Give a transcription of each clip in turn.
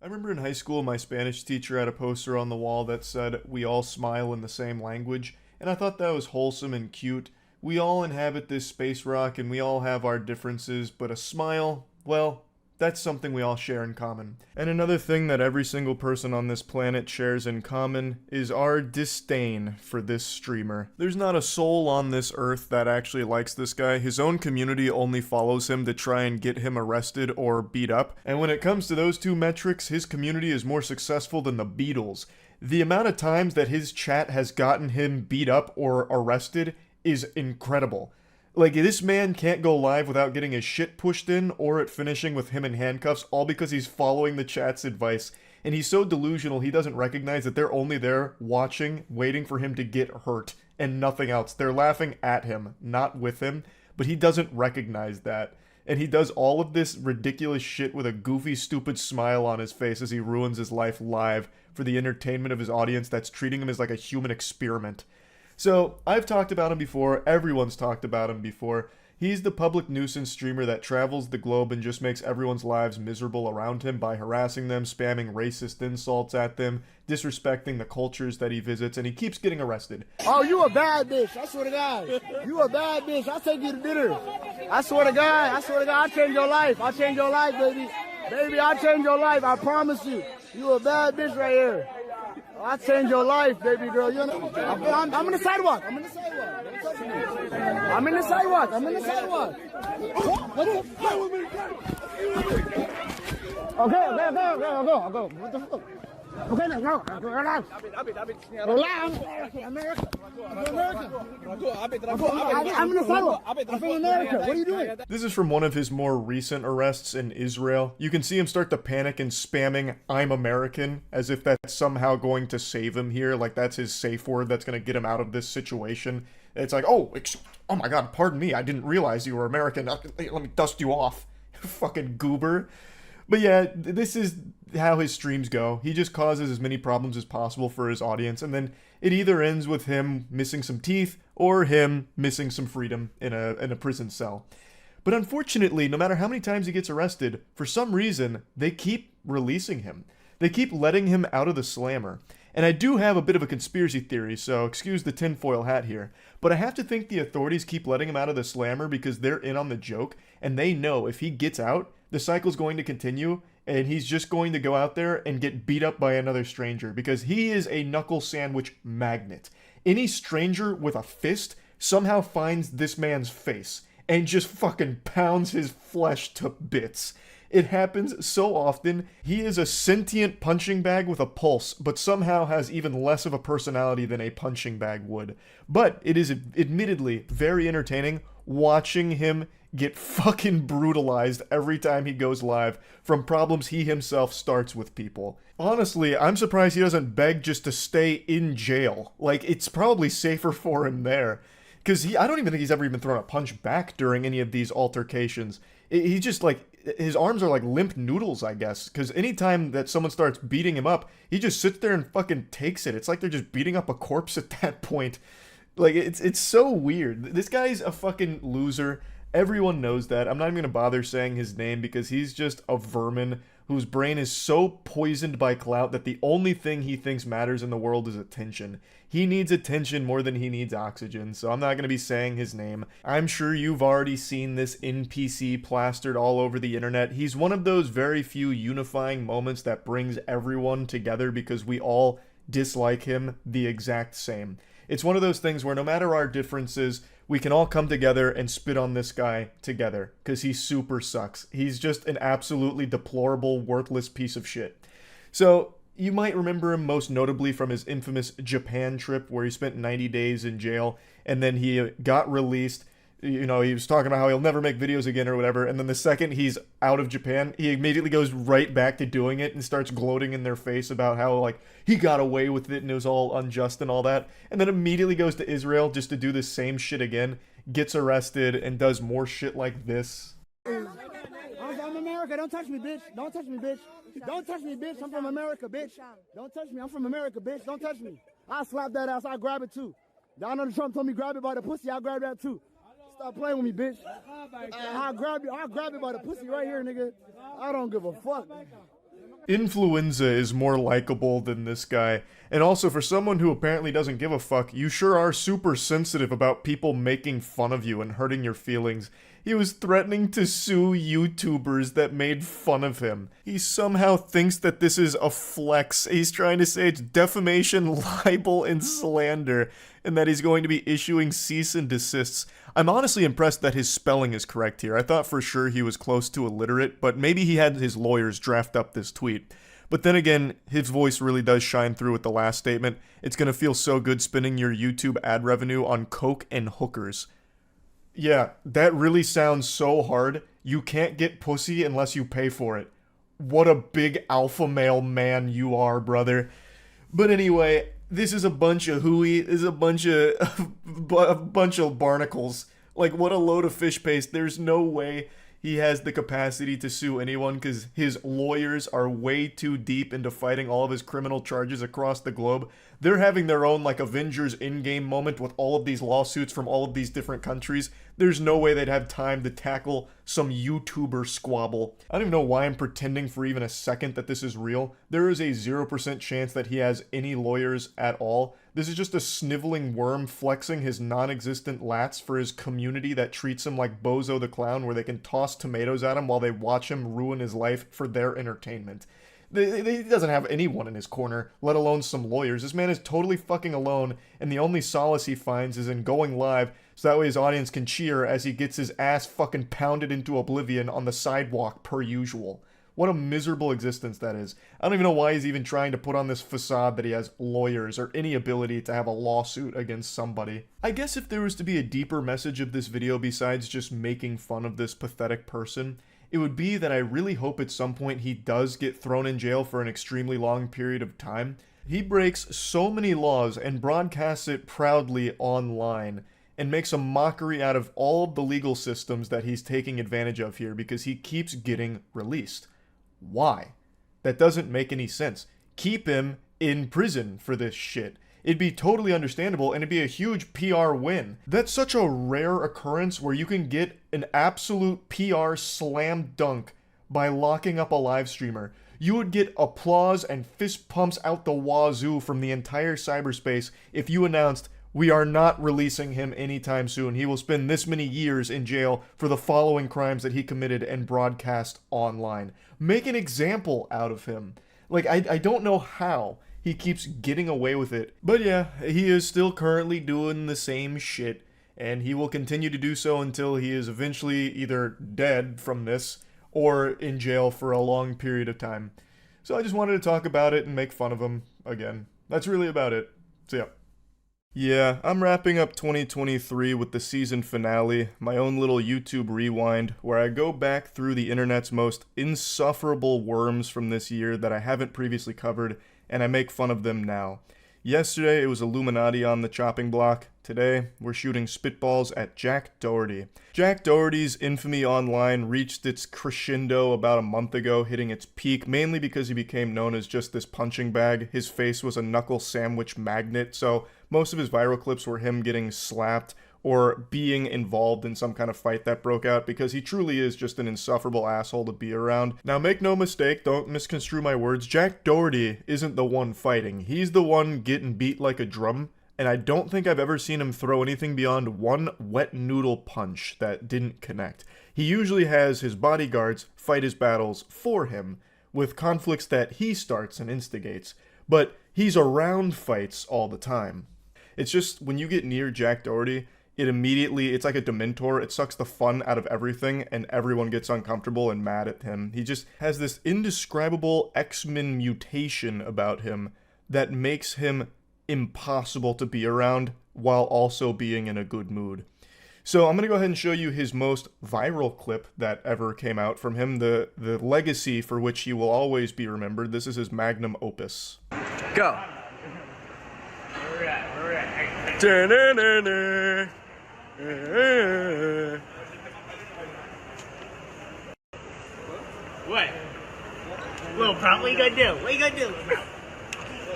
remember in high school, my Spanish teacher had a poster on the wall that said, "We all smile in the same language," and I thought that was wholesome and cute. We all inhabit this space rock and we all have our differences, but a smile, well, that's something we all share in common. And another thing that every single person on this planet shares in common is our disdain for this streamer. There's not a soul on this earth that actually likes this guy. His own community only follows him to try and get him arrested or beat up. And when it comes to those two metrics, his community is more successful than the Beatles. The amount of times that his chat has gotten him beat up or arrested is incredible. Like, this man can't go live without getting his shit pushed in or it finishing with him in handcuffs, all because he's following the chat's advice. And he's so delusional, he doesn't recognize that they're only there watching, waiting for him to get hurt, and nothing else. They're laughing at him, not with him, but he doesn't recognize that. And he does all of this ridiculous shit with a goofy, stupid smile on his face as he ruins his life live for the entertainment of his audience that's treating him as like a human experiment. So, I've talked about him before, everyone's talked about him before. He's the public nuisance streamer that travels the globe and just makes everyone's lives miserable around him by harassing them, spamming racist insults at them, disrespecting the cultures that he visits, and he keeps getting arrested. Oh, you a bad bitch, I swear to God. You a bad bitch, I'll take you to dinner. I swear to God, I'll change your life. I'll change your life, baby. Baby, I'll change your life, I promise you. You a bad bitch right here. I'll change your life, baby girl. You know, I'm in the sidewalk. I'm in the sidewalk. Don't touch me. I'm in the sidewalk. I'm in the sidewalk. Okay, I'll go. What the fuck? Okay, let's go. Relax. Relax. America. I'm in the sidewalk. I'm from America. What are you doing? This is from one of his more recent arrests in Israel. You can see him start to panic and spamming "I'm American" as if that's somehow going to save him here, like that's his safe word that's going to get him out of this situation. It's like, oh my god, pardon me, I didn't realize you were American. Let me dust you off, fucking goober. But yeah, this is how his streams go. He just causes as many problems as possible for his audience, and then it either ends with him missing some teeth or him missing some freedom in a prison cell. But unfortunately, no matter how many times he gets arrested, for some reason, they keep releasing him. They keep letting him out of the slammer. And I do have a bit of a conspiracy theory, so excuse the tinfoil hat here. But I have to think the authorities keep letting him out of the slammer because they're in on the joke, and they know if he gets out, the cycle's going to continue, and he's just going to go out there and get beat up by another stranger, because he is a knuckle sandwich magnet. Any stranger with a fist somehow finds this man's face, and just fucking pounds his flesh to bits. It happens so often. He is a sentient punching bag with a pulse, but somehow has even less of a personality than a punching bag would. But it is admittedly very entertaining watching him get fucking brutalized every time he goes live from problems he himself starts with people. Honestly, I'm surprised he doesn't beg just to stay in jail. Like, it's probably safer for him there. Because I don't even think he's ever even thrown a punch back during any of these altercations. He just, like, his arms are like limp noodles, I guess. Because anytime that someone starts beating him up, he just sits there and fucking takes it. It's like they're just beating up a corpse at that point. Like, it's so weird. This guy's a fucking loser. Everyone knows that. I'm not even going to bother saying his name because he's just a vermin whose brain is so poisoned by clout that the only thing he thinks matters in the world is attention. He needs attention more than he needs oxygen, so I'm not going to be saying his name. I'm sure you've already seen this NPC plastered all over the internet. He's one of those very few unifying moments that brings everyone together because we all dislike him the exact same. It's one of those things where no matter our differences, we can all come together and spit on this guy together, because he super sucks. He's just an absolutely deplorable, worthless piece of shit. So, you might remember him most notably from his infamous Japan trip, where he spent 90 days in jail, and then he got released. You know, he was talking about how he'll never make videos again or whatever, and then the second he's out of Japan, he immediately goes right back to doing it and starts gloating in their face about how, like, he got away with it and it was all unjust and all that, and then immediately goes to Israel just to do the same shit again, gets arrested, and does more shit like this. I'm from America, don't touch me, bitch. Don't touch me, bitch. Don't touch me, bitch. I'm from America, bitch. Don't touch me, I'm from America, bitch. Don't touch me. I'll slap that ass, I'll grab it too. Donald Trump told me grab it by the pussy, I'll grab that too. Stop playing with me, bitch. I'll grab it by the pussy right here, nigga. I don't give a fuck. Influenza is more likable than this guy. And also, for someone who apparently doesn't give a fuck, you sure are super sensitive about people making fun of you and hurting your feelings. He was threatening to sue YouTubers that made fun of him. He somehow thinks that this is a flex. He's trying to say it's defamation, libel, and slander, and that he's going to be issuing cease and desists. I'm honestly impressed that his spelling is correct here. I thought for sure he was close to illiterate, but maybe he had his lawyers draft up this tweet. But then again, his voice really does shine through with the last statement. It's gonna feel so good spending your YouTube ad revenue on coke and hookers. Yeah, that really sounds so hard. You can't get pussy unless you pay for it. What a big alpha male man you are, brother. But anyway, this is a bunch of hooey. This is a bunch of barnacles. Like, what a load of fish paste. There's no way he has the capacity to sue anyone because his lawyers are way too deep into fighting all of his criminal charges across the globe. They're having their own, like, Avengers Endgame moment with all of these lawsuits from all of these different countries. There's no way they'd have time to tackle some YouTuber squabble. I don't even know why I'm pretending for even a second that this is real. There is a 0% chance that he has any lawyers at all. This is just a sniveling worm flexing his non-existent lats for his community that treats him like Bozo the Clown, where they can toss tomatoes at him while they watch him ruin his life for their entertainment. He doesn't have anyone in his corner, let alone some lawyers. This man is totally fucking alone, and the only solace he finds is in going live, so that way his audience can cheer as he gets his ass fucking pounded into oblivion on the sidewalk per usual. What a miserable existence that is. I don't even know why he's even trying to put on this facade that he has lawyers or any ability to have a lawsuit against somebody. I guess if there was to be a deeper message of this video besides just making fun of this pathetic person, it would be that I really hope at some point he does get thrown in jail for an extremely long period of time. He breaks so many laws and broadcasts it proudly online and makes a mockery out of all of the legal systems that he's taking advantage of here because he keeps getting released. Why? That doesn't make any sense. Keep him in prison for this shit. It'd be totally understandable and it'd be a huge PR win. That's such a rare occurrence where you can get an absolute PR slam dunk by locking up a live streamer. You would get applause and fist pumps out the wazoo from the entire cyberspace if you announced, we are not releasing him anytime soon. He will spend this many years in jail for the following crimes that he committed and broadcast online. Make an example out of him. Like, I don't know how he keeps getting away with it. But yeah, he is still currently doing the same shit, and he will continue to do so until he is eventually either dead from this or in jail for a long period of time. So I just wanted to talk about it and make fun of him again. That's really about it. So yeah. Yeah, I'm wrapping up 2023 with the season finale, my own little YouTube rewind, where I go back through the internet's most insufferable worms from this year that I haven't previously covered, and I make fun of them now. Yesterday, it was Illuminati on the chopping block. Today, we're shooting spitballs at Jack Doherty. Jack Doherty's infamy online reached its crescendo about a month ago, hitting its peak, mainly because he became known as just this punching bag. His face was a knuckle sandwich magnet, so most of his viral clips were him getting slapped or being involved in some kind of fight that broke out, because he truly is just an insufferable asshole to be around. Now, make no mistake, don't misconstrue my words, Jack Doherty isn't the one fighting. He's the one getting beat like a drum, and I don't think I've ever seen him throw anything beyond one wet noodle punch that didn't connect. He usually has his bodyguards fight his battles for him, with conflicts that he starts and instigates, but he's around fights all the time. It's just, when you get near Jack Doherty, it's like a Dementor. It sucks the fun out of everything, and everyone gets uncomfortable and mad at him. He just has this indescribable X-Men mutation about him that makes him impossible to be around while also being in a good mood. So I'm going to go ahead and show you his most viral clip that ever came out from him, the legacy for which he will always be remembered. This is his magnum opus. Go. What? Little prop, what you gonna do? What you gonna do, bro?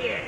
Yeah.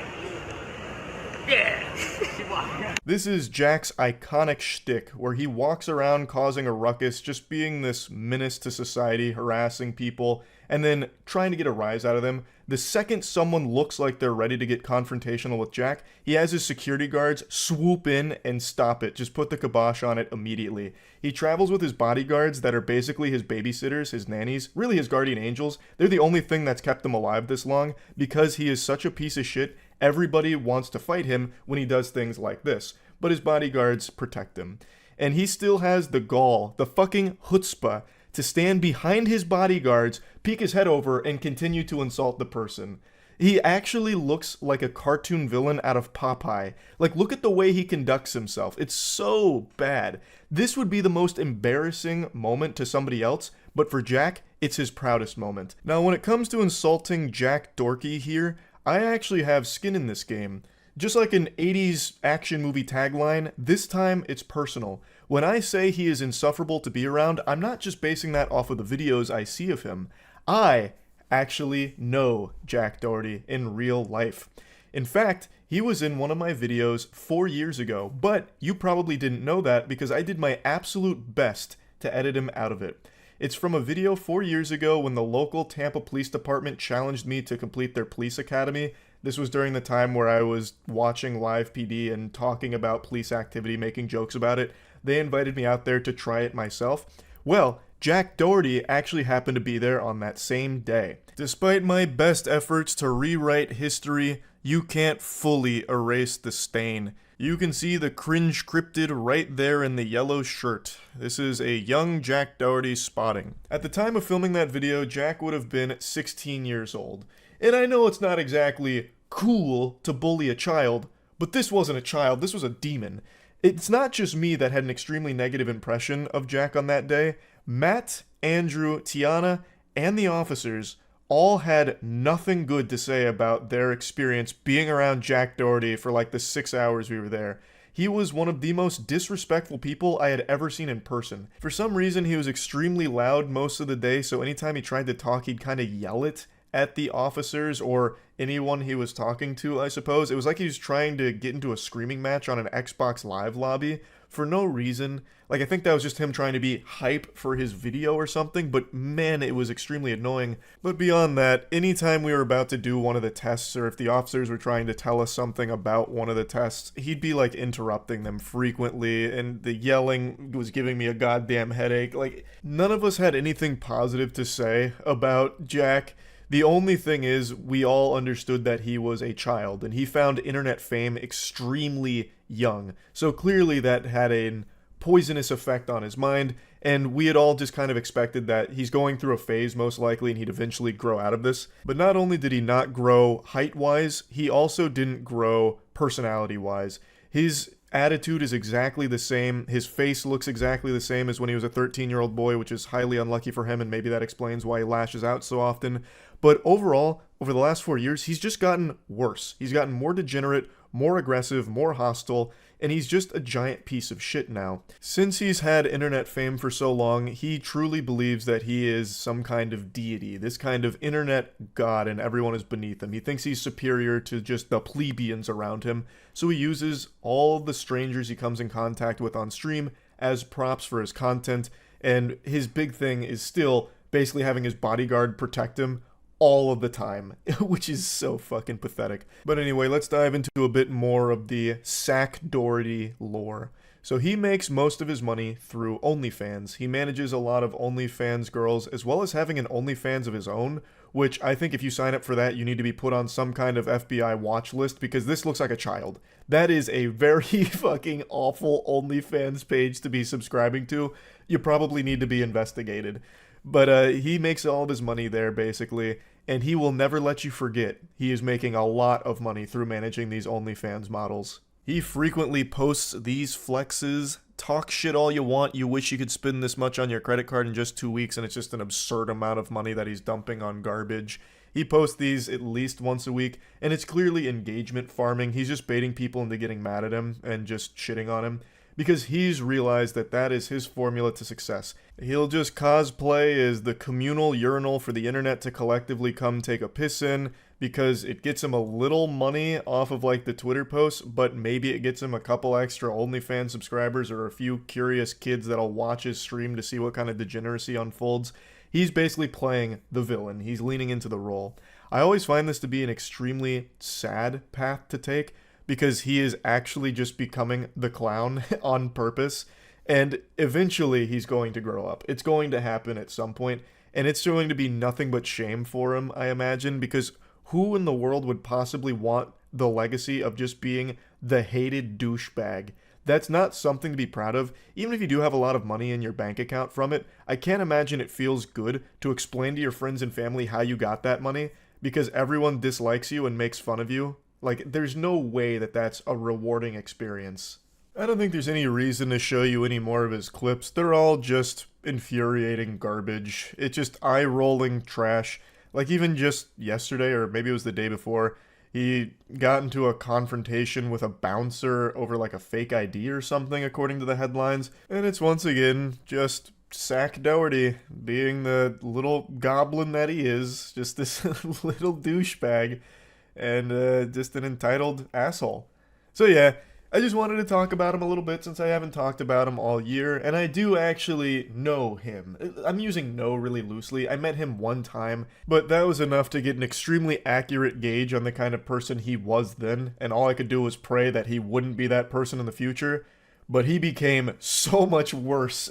Yeah. This is Jack's iconic shtick, where he walks around causing a ruckus, just being this menace to society, harassing people, and then trying to get a rise out of them. The second someone looks like they're ready to get confrontational with Jack, he has his security guards swoop in and stop it. Just put the kibosh on it immediately. He travels with his bodyguards that are basically his babysitters, his nannies, really his guardian angels. They're the only thing that's kept him alive this long because he is such a piece of shit. Everybody wants to fight him when he does things like this, but his bodyguards protect him. And he still has the gall, the fucking chutzpah, to stand behind his bodyguards, peek his head over, and continue to insult the person. He actually looks like a cartoon villain out of Popeye. Like, look at the way he conducts himself. It's so bad. This would be the most embarrassing moment to somebody else, but for Jack, it's his proudest moment. Now, when it comes to insulting Jack Doherty here, I actually have skin in this game. Just like an 80s action movie tagline, this time it's personal. When I say he is insufferable to be around, I'm not just basing that off of the videos I see of him. I actually know Jack Doherty in real life. In fact, he was in one of my videos 4 years ago, but you probably didn't know that because I did my absolute best to edit him out of it. It's from a video 4 years ago when the local Tampa Police Department challenged me to complete their police academy. This was during the time where I was watching live PD and talking about police activity, making jokes about it. They invited me out there to try it myself. Well, Jack Doherty actually happened to be there on that same day. Despite my best efforts to rewrite history, you can't fully erase the stain. You can see the cringe cryptid right there in the yellow shirt. This is a young Jack Doherty spotting. At the time of filming that video, Jack would have been 16 years old. And I know it's not exactly cool to bully a child, but this wasn't a child, this was a demon. It's not just me that had an extremely negative impression of Jack on that day. Matt, Andrew, Tiana, and the officers all had nothing good to say about their experience being around Jack Doherty for like the 6 hours we were there. He was one of the most disrespectful people I had ever seen in person. For some reason, he was extremely loud most of the day, so anytime he tried to talk, he'd kind of yell it at the officers or anyone he was talking to, I suppose. It was like he was trying to get into a screaming match on an Xbox Live lobby for no reason. Like, I think that was just him trying to be hype for his video or something, but man, it was extremely annoying. But beyond that, anytime we were about to do one of the tests, or if the officers were trying to tell us something about one of the tests, he'd be like interrupting them frequently, and the yelling was giving me a goddamn headache. Like, none of us had anything positive to say about Jack. The only thing is, we all understood that he was a child, and he found internet fame extremely young. So clearly that had a poisonous effect on his mind, and we had all just kind of expected that he's going through a phase most likely, and he'd eventually grow out of this. But not only did he not grow height-wise, he also didn't grow personality-wise. His attitude is exactly the same. His face looks exactly the same as when he was a 13-year-old boy, which is highly unlucky for him, and maybe that explains why he lashes out so often. But overall, over the last 4 years, he's just gotten worse. He's gotten more degenerate, more aggressive, more hostile, and he's just a giant piece of shit now. Since he's had internet fame for so long, he truly believes that he is some kind of deity, this kind of internet god, and everyone is beneath him. He thinks he's superior to just the plebeians around him, so he uses all the strangers he comes in contact with on stream as props for his content, and his big thing is still basically having his bodyguard protect him all of the time, which is so fucking pathetic. But anyway, let's dive into a bit more of the Sack Doherty lore. So he makes most of his money through OnlyFans. He manages a lot of OnlyFans girls, as well as having an OnlyFans of his own, which I think if you sign up for that, you need to be put on some kind of FBI watch list, because this looks like a child. That is a very fucking awful OnlyFans page to be subscribing to. You probably need to be investigated. But he makes all of his money there, basically, and he will never let you forget he is making a lot of money through managing these OnlyFans models. He frequently posts these flexes, talk shit all you want, you wish you could spend this much on your credit card in just 2 weeks, and it's just an absurd amount of money that he's dumping on garbage. He posts these at least once a week, and it's clearly engagement farming. He's just baiting people into getting mad at him and just shitting on him, because he's realized that that is his formula to success. He'll just cosplay as the communal urinal for the internet to collectively come take a piss in, because it gets him a little money off of like the Twitter posts, but maybe it gets him a couple extra OnlyFans subscribers or a few curious kids that'll watch his stream to see what kind of degeneracy unfolds. He's basically playing the villain. He's leaning into the role. I always find this to be an extremely sad path to take because he is actually just becoming the clown on purpose, and eventually he's going to grow up. It's going to happen at some point, and it's going to be nothing but shame for him, I imagine, because who in the world would possibly want the legacy of just being the hated douchebag? That's not something to be proud of. Even if you do have a lot of money in your bank account from it, I can't imagine it feels good to explain to your friends and family how you got that money because everyone dislikes you and makes fun of you. Like, there's no way that that's a rewarding experience. I don't think there's any reason to show you any more of his clips. They're all just infuriating garbage. It's just eye-rolling trash. Like, even just yesterday, or maybe it was the day before, he got into a confrontation with a bouncer over like a fake ID or something, according to the headlines. And it's once again just Sack Doherty being the little goblin that he is, just this little douchebag and just an entitled asshole. So yeah, I just wanted to talk about him a little bit since I haven't talked about him all year, and I do actually know him. I'm using know really loosely. I met him one time, but that was enough to get an extremely accurate gauge on the kind of person he was then, and all I could do was pray that he wouldn't be that person in the future. But he became so much worse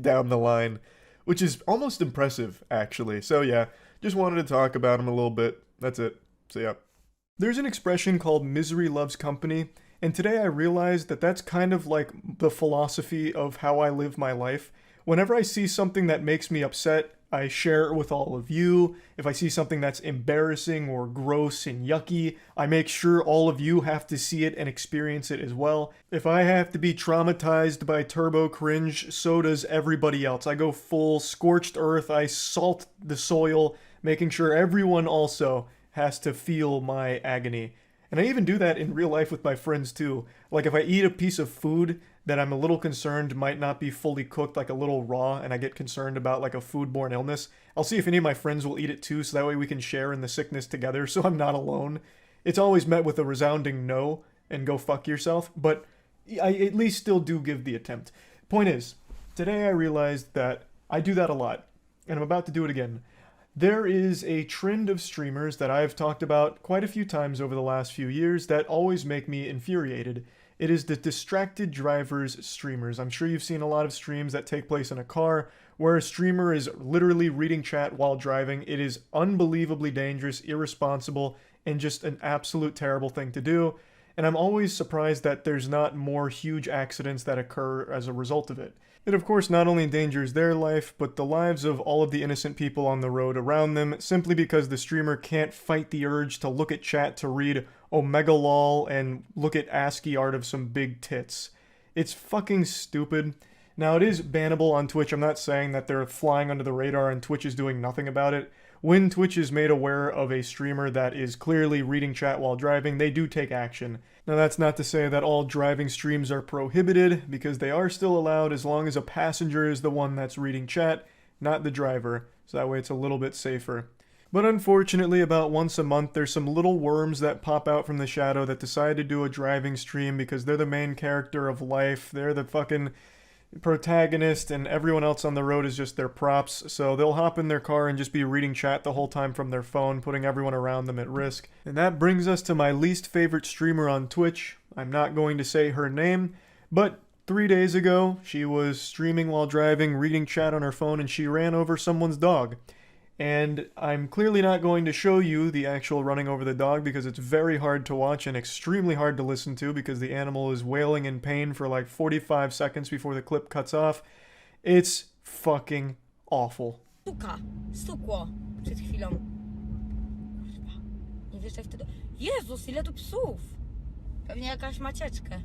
down the line, which is almost impressive, actually. So yeah, just wanted to talk about him a little bit. That's it. So yeah. There's an expression called misery loves company, and today I realized that that's kind of like the philosophy of how I live my life. Whenever I see something that makes me upset, I share it with all of you. If I see something that's embarrassing or gross and yucky, I make sure all of you have to see it and experience it as well. If I have to be traumatized by turbo cringe, so does everybody else. I go full scorched earth, I salt the soil, making sure everyone also has to feel my agony. And I even do that in real life with my friends too. Like if I eat a piece of food that I'm a little concerned might not be fully cooked, like a little raw, and I get concerned about like a foodborne illness, I'll see if any of my friends will eat it too, so that way we can share in the sickness together, so I'm not alone. It's always met with a resounding no, and go fuck yourself, but I at least still do give the attempt. Point is, today I realized that I do that a lot, and I'm about to do it again. There is a trend of streamers that I've talked about quite a few times over the last few years that always make me infuriated. It is the distracted drivers streamers. I'm sure you've seen a lot of streams that take place in a car where a streamer is literally reading chat while driving. It is unbelievably dangerous, irresponsible, and just an absolute terrible thing to do. And I'm always surprised that there's not more huge accidents that occur as a result of it. It of course not only endangers their life, but the lives of all of the innocent people on the road around them, simply because the streamer can't fight the urge to look at chat to read Omega lol and look at ASCII art of some big tits. It's fucking stupid. Now it is bannable on Twitch. I'm not saying that they're flying under the radar and Twitch is doing nothing about it. When Twitch is made aware of a streamer that is clearly reading chat while driving, they do take action. Now that's not to say that all driving streams are prohibited, because they are still allowed as long as a passenger is the one that's reading chat, not the driver, so that way it's a little bit safer. But unfortunately, about once a month, there's some little worms that pop out from the shadow that decide to do a driving stream because they're the main character of life, they're the fucking protagonist, and everyone else on the road is just their props, so they'll hop in their car and just be reading chat the whole time from their phone, putting everyone around them at risk. And that brings us to my least favorite streamer on Twitch. I'm not going to say her name, but 3 days ago, she was streaming while driving, reading chat on her phone, and she ran over someone's dog. And I'm clearly not going to show you the actual running over the dog because it's very hard to watch and extremely hard to listen to because the animal is wailing in pain for like 45 seconds before the clip cuts off. It's fucking awful. Stukło przed chwilą. Kurwa. Nie wiesz jak wtedy... Jezus, ile tu psów! Pewnie jakaś macieczkę.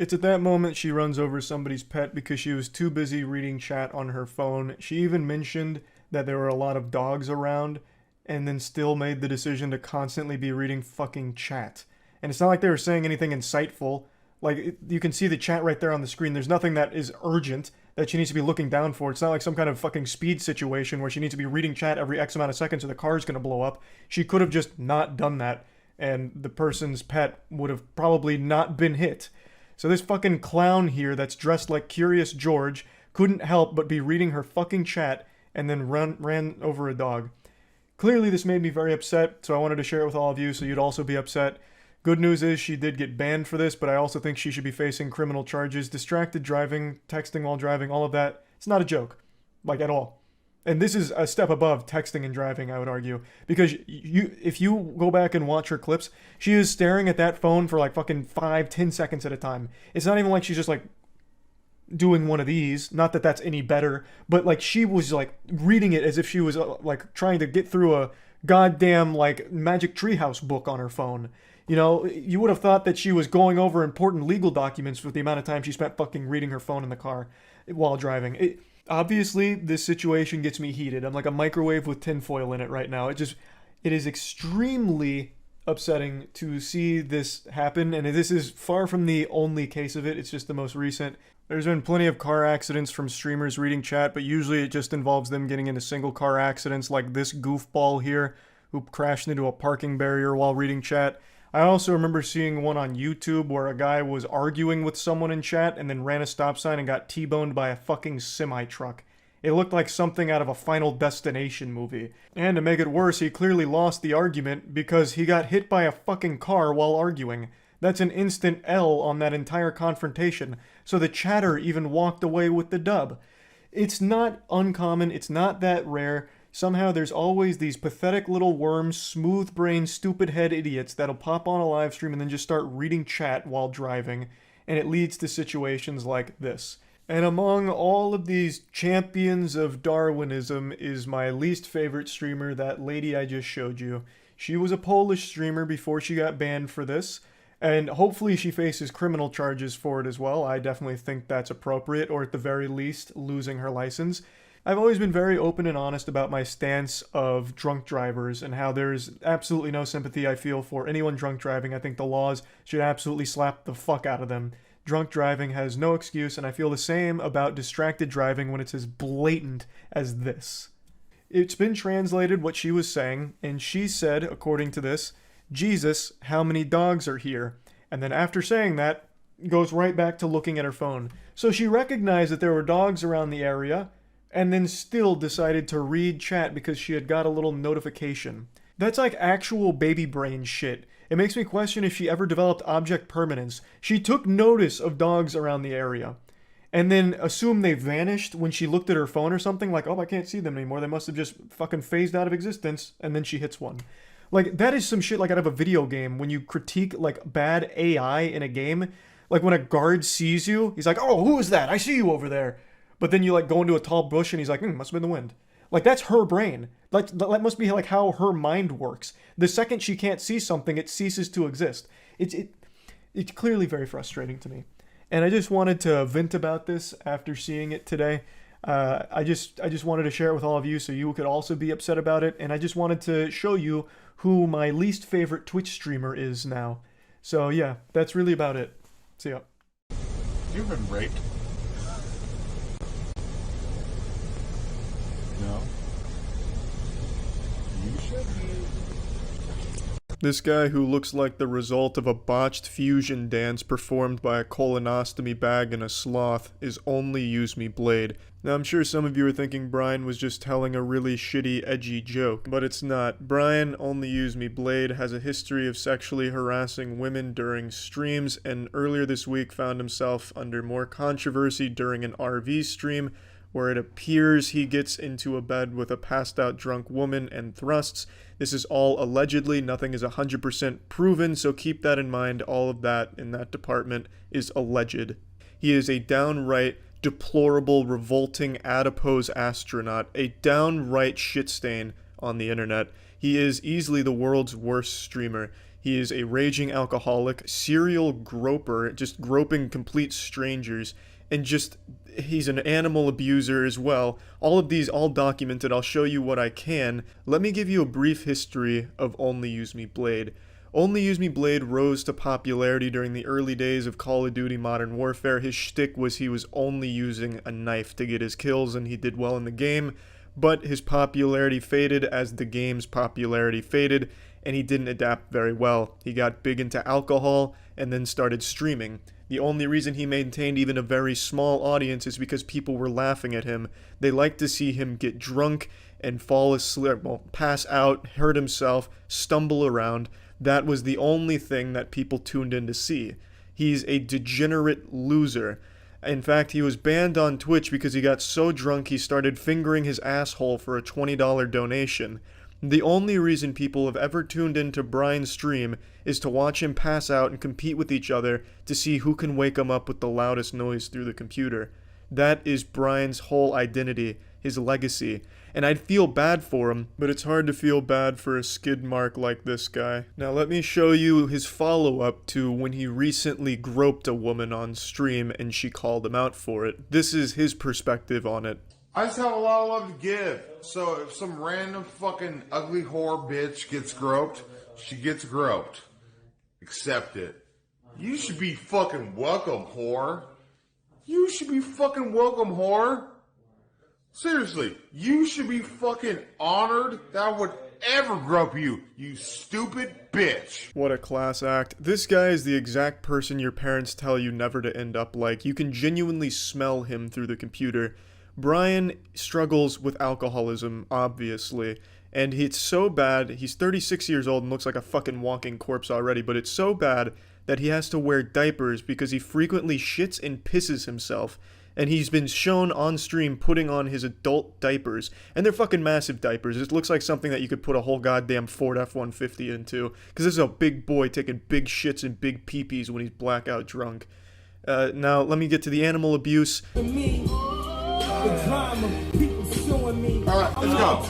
It's at that moment she runs over somebody's pet because she was too busy reading chat on her phone. She even mentioned that there were a lot of dogs around, and then still made the decision to constantly be reading fucking chat. And it's not like they were saying anything insightful. Like, you can see the chat right there on the screen. There's nothing that is urgent that she needs to be looking down for. It's not like some kind of fucking speed situation where she needs to be reading chat every X amount of seconds or the car's gonna blow up. She could have just not done that, and the person's pet would have probably not been hit. So this fucking clown here that's dressed like Curious George, couldn't help but be reading her fucking chat and then ran over a dog. Clearly this made me very upset, so I wanted to share it with all of you so you'd also be upset. Good news is she did get banned for this, but I also think she should be facing criminal charges. Distracted driving, texting while driving, all of that. It's not a joke. Like, at all. And this is a step above texting and driving, I would argue. Because if you go back and watch her clips, she is staring at that phone for like fucking 5-10 seconds at a time. It's not even like she's just like doing one of these. Not that that's any better. But like she was like reading it as if she was like trying to get through a goddamn like Magic Treehouse book on her phone. You know, you would have thought that she was going over important legal documents with the amount of time she spent fucking reading her phone in the car while driving. Obviously, this situation gets me heated. I'm like a microwave with tinfoil in it right now. It is extremely upsetting to see this happen, and this is far from the only case of it. It's just the most recent. There's been plenty of car accidents from streamers reading chat, but usually it just involves them getting into single car accidents like this goofball here who crashed into a parking barrier while reading chat. I also remember seeing one on YouTube where a guy was arguing with someone in chat and then ran a stop sign and got T-boned by a fucking semi-truck. It looked like something out of a Final Destination movie. And to make it worse, he clearly lost the argument because he got hit by a fucking car while arguing. That's an instant L on that entire confrontation, so the chatter even walked away with the dub. It's not uncommon, it's not that rare. Somehow there's always these pathetic little worms, smooth-brained, stupid-head idiots that'll pop on a live stream and then just start reading chat while driving, and it leads to situations like this. And among all of these champions of Darwinism is my least favorite streamer, that lady I just showed you. She was a Polish streamer before she got banned for this, and hopefully she faces criminal charges for it as well. I definitely think that's appropriate, or at the very least, losing her license. I've always been very open and honest about my stance of drunk drivers and how there's absolutely no sympathy I feel for anyone drunk driving. I think the laws should absolutely slap the fuck out of them. Drunk driving has no excuse, and I feel the same about distracted driving when it's as blatant as this. It's been translated what she was saying, and she said, according to this, "Jesus, how many dogs are here?" And then after saying that, goes right back to looking at her phone. So she recognized that there were dogs around the area, and then still decided to read chat because she had got a little notification. That's like actual baby brain shit. It makes me question if she ever developed object permanence. She took notice of dogs around the area, and then assumed they vanished when she looked at her phone or something, like, oh, I can't see them anymore, they must have just fucking phased out of existence, and then she hits one. Like, that is some shit like out of a video game, when you critique, like, bad AI in a game. Like, when a guard sees you, he's like, oh, who is that? I see you over there. But then you like go into a tall bush and he's like, must have been the wind. Like, that's her brain. That must be like how her mind works. The second she can't see something, it ceases to exist. It's clearly very frustrating to me. And I just wanted to vent about this after seeing it today. I just wanted to share it with all of you so you could also be upset about it. And I just wanted to show you who my least favorite Twitch streamer is now. So yeah, that's really about it. See ya. You've been raped. No. You should be. This guy who looks like the result of a botched fusion dance performed by a colonostomy bag and a sloth is Only Use Me Blade. Now I'm sure some of you are thinking Brian was just telling a really shitty, edgy joke, but it's not. Brian, Only Use Me Blade, has a history of sexually harassing women during streams, and earlier this week found himself under more controversy during an RV stream, where it appears he gets into a bed with a passed out drunk woman and thrusts. This is all allegedly, nothing is 100% proven, so keep that in mind. All of that in that department is alleged. He is a downright deplorable, revolting, adipose astronaut, a downright shit stain on the internet. He is easily the world's worst streamer. He is a raging alcoholic, serial groper, just groping complete strangers, and just, he's an animal abuser as well. All of these, all documented. I'll show you what I can. Let me give you a brief history of Only Use Me Blade. Only Use Me Blade rose to popularity during the early days of Call of Duty Modern Warfare. His shtick was he was only using a knife to get his kills, and he did well in the game, but his popularity faded as the game's popularity faded, and he didn't adapt very well. He got big into alcohol, and then started streaming. The only reason he maintained even a very small audience is because people were laughing at him. They liked to see him get drunk and fall asleep, well, pass out, hurt himself, stumble around. That was the only thing that people tuned in to see. He's a degenerate loser. In fact, he was banned on Twitch because he got so drunk he started fingering his asshole for a $20 donation. The only reason people have ever tuned into Brian's stream is to watch him pass out and compete with each other to see who can wake him up with the loudest noise through the computer. That is Brian's whole identity, his legacy. And I'd feel bad for him, but it's hard to feel bad for a skid mark like this guy. Now let me show you his follow-up to when he recently groped a woman on stream and she called him out for it. This is his perspective on it. I just have a lot of love to give. So if some random fucking ugly whore bitch gets groped, she gets groped. Accept it. You should be fucking welcome, whore. You should be fucking welcome, whore. Seriously, you should be fucking honored that I would ever grope you, you stupid bitch. What a class act. This guy is the exact person your parents tell you never to end up like. You can genuinely smell him through the computer. Brian struggles with alcoholism, obviously, and it's so bad. He's 36 years old and looks like a fucking walking corpse already, but it's so bad that he has to wear diapers because he frequently shits and pisses himself. And he's been shown on stream putting on his adult diapers. And they're fucking massive diapers. It looks like something that you could put a whole goddamn Ford F-150 into. Because this is a big boy taking big shits and big peepees when he's blackout drunk. Now, let me get to the animal abuse. Alright, let's go.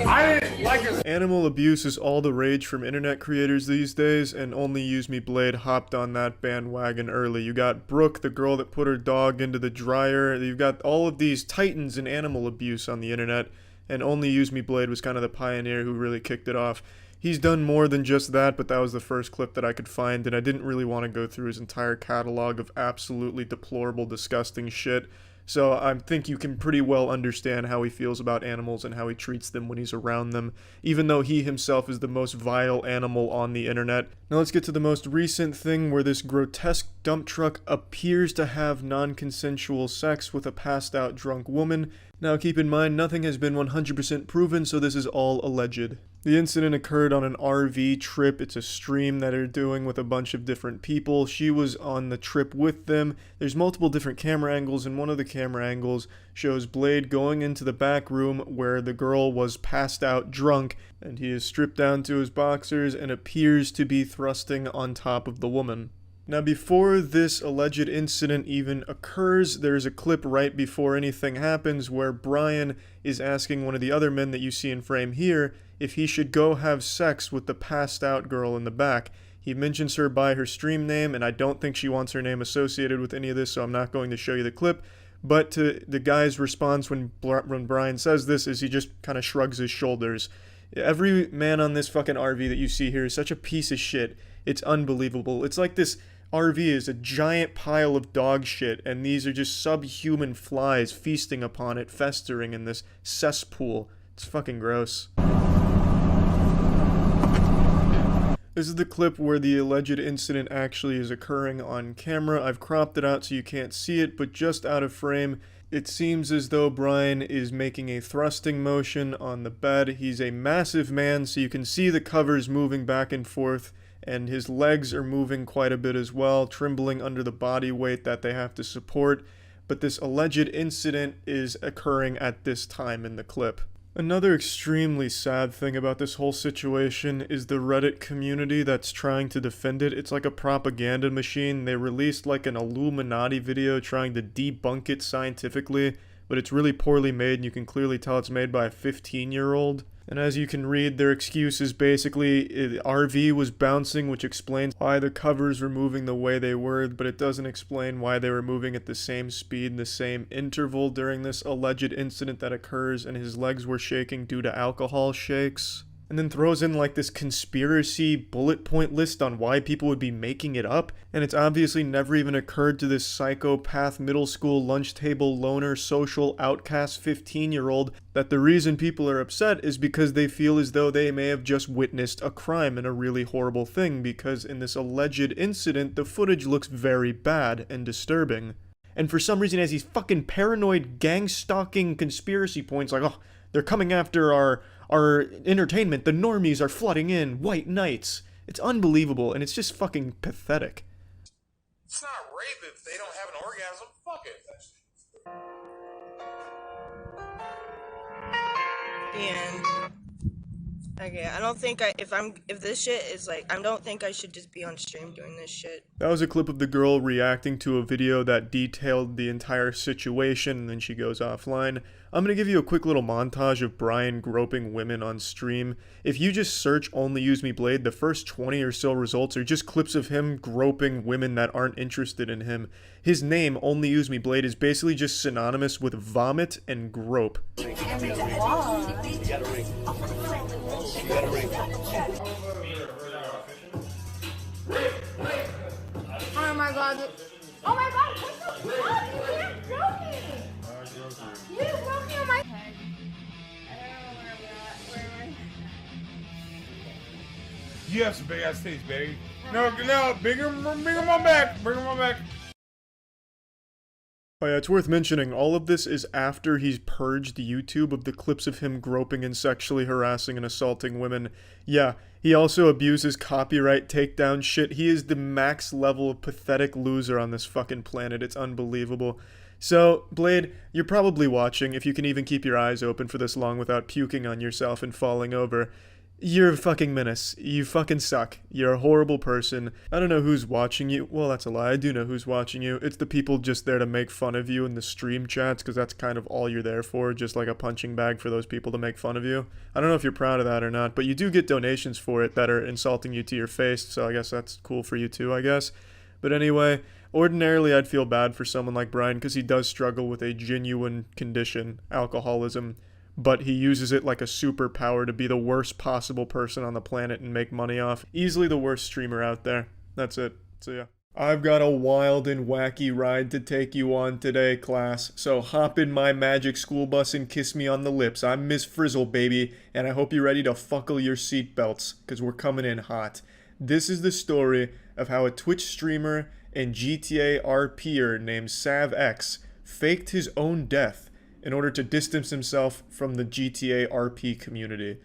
I didn't like it. Animal abuse is all the rage from internet creators these days, and Only Use Me Blade hopped on that bandwagon early. You got Brooke, the girl that put her dog into the dryer. You've got all of these titans in animal abuse on the internet, and Only Use Me Blade was kind of the pioneer who really kicked it off. He's done more than just that, but that was the first clip that I could find, and I didn't really want to go through his entire catalog of absolutely deplorable, disgusting shit. So I think you can pretty well understand how he feels about animals and how he treats them when he's around them, even though he himself is the most vile animal on the internet. Now let's get to the most recent thing where this grotesque dump truck appears to have non-consensual sex with a passed out drunk woman. Now keep in mind, nothing has been 100% proven, so this is all alleged. The incident occurred on an RV trip. It's a stream that they're doing with a bunch of different people. She was on the trip with them. There's multiple different camera angles, and one of the camera angles shows Blade going into the back room where the girl was passed out drunk, and he is stripped down to his boxers and appears to be thrusting on top of the woman. Now, before this alleged incident even occurs, there's a clip right before anything happens where Brian is asking one of the other men that you see in frame here if he should go have sex with the passed out girl in the back. He mentions her by her stream name, and I don't think she wants her name associated with any of this, so I'm not going to show you the clip. But to the guy's response when Brian says this is he just kind of shrugs his shoulders. Every man on this fucking RV that you see here is such a piece of shit. It's unbelievable. It's like this RV is a giant pile of dog shit, and these are just subhuman flies feasting upon it, festering in this cesspool. It's fucking gross. This is the clip where the alleged incident actually is occurring on camera. I've cropped it out so you can't see it, but just out of frame, it seems as though Brian is making a thrusting motion on the bed. He's a massive man, so you can see the covers moving back and forth, and his legs are moving quite a bit as well, trembling under the body weight that they have to support. But this alleged incident is occurring at this time in the clip. Another extremely sad thing about this whole situation is the Reddit community that's trying to defend it. It's like a propaganda machine. They released like an Illuminati video trying to debunk it scientifically, but it's really poorly made, and you can clearly tell it's made by a 15-year-old. And as you can read, their excuse is basically the RV was bouncing, which explains why the covers were moving the way they were, but it doesn't explain why they were moving at the same speed and the same interval during this alleged incident that occurs, and his legs were shaking due to alcohol shakes. and then throws in like this conspiracy bullet point list on why people would be making it up, and it's obviously never even occurred to this psychopath middle school lunch table loner social outcast 15-year-old that the reason people are upset is because they feel as though they may have just witnessed a crime and a really horrible thing, because in this alleged incident the footage looks very bad and disturbing. And for some reason, has these fucking paranoid gang-stalking conspiracy points like, oh, they're coming after our entertainment, the normies are flooding in, white knights. It's unbelievable, and it's just fucking pathetic. It's not rape if they don't have an orgasm. Fuck it. And okay, I don't think if this shit is like, I don't think I should just be on stream doing this shit. That was a clip of the girl reacting to a video that detailed the entire situation, and then she goes offline. I'm gonna give you a quick little montage of Brian groping women on stream. If you just search Only Use Me Blade, the first 20 or so results are just clips of him groping women that aren't interested in him. His name, Only Use Me Blade, is basically just synonymous with vomit and grope. Oh my god. Oh my god, what the fuck? You can't grope me! You broke me on my head. I don't know where am I? You have some big ass titties, baby. No, bring them on back. Bring them on back. Oh yeah, it's worth mentioning, all of this is after he's purged YouTube of the clips of him groping and sexually harassing and assaulting women. Yeah, he also abuses copyright takedown shit. He is the max level of pathetic loser on this fucking planet. It's unbelievable. So, Blade, you're probably watching, if you can even keep your eyes open for this long without puking on yourself and falling over. You're a fucking menace. You fucking suck. You're a horrible person. I don't know who's watching you. Well, that's a lie. I do know who's watching you. It's the people just there to make fun of you in the stream chats, because that's kind of all you're there for, just like a punching bag for those people to make fun of you. I don't know if you're proud of that or not, but you do get donations for it that are insulting you to your face, so I guess that's cool for you too, I guess. But anyway, ordinarily I'd feel bad for someone like Brian because he does struggle with a genuine condition, alcoholism, but he uses it like a superpower to be the worst possible person on the planet and make money off. Easily the worst streamer out there. That's it. So yeah. I've got a wild and wacky ride to take you on today, class. So hop in my magic school bus and kiss me on the lips. I'm Miss Frizzle, baby, and I hope you're ready to fuckle your seatbelts, because we're coming in hot. This is the story of how a Twitch streamer and GTA RPer named SavX faked his own death in order to distance himself from the GTA RP community.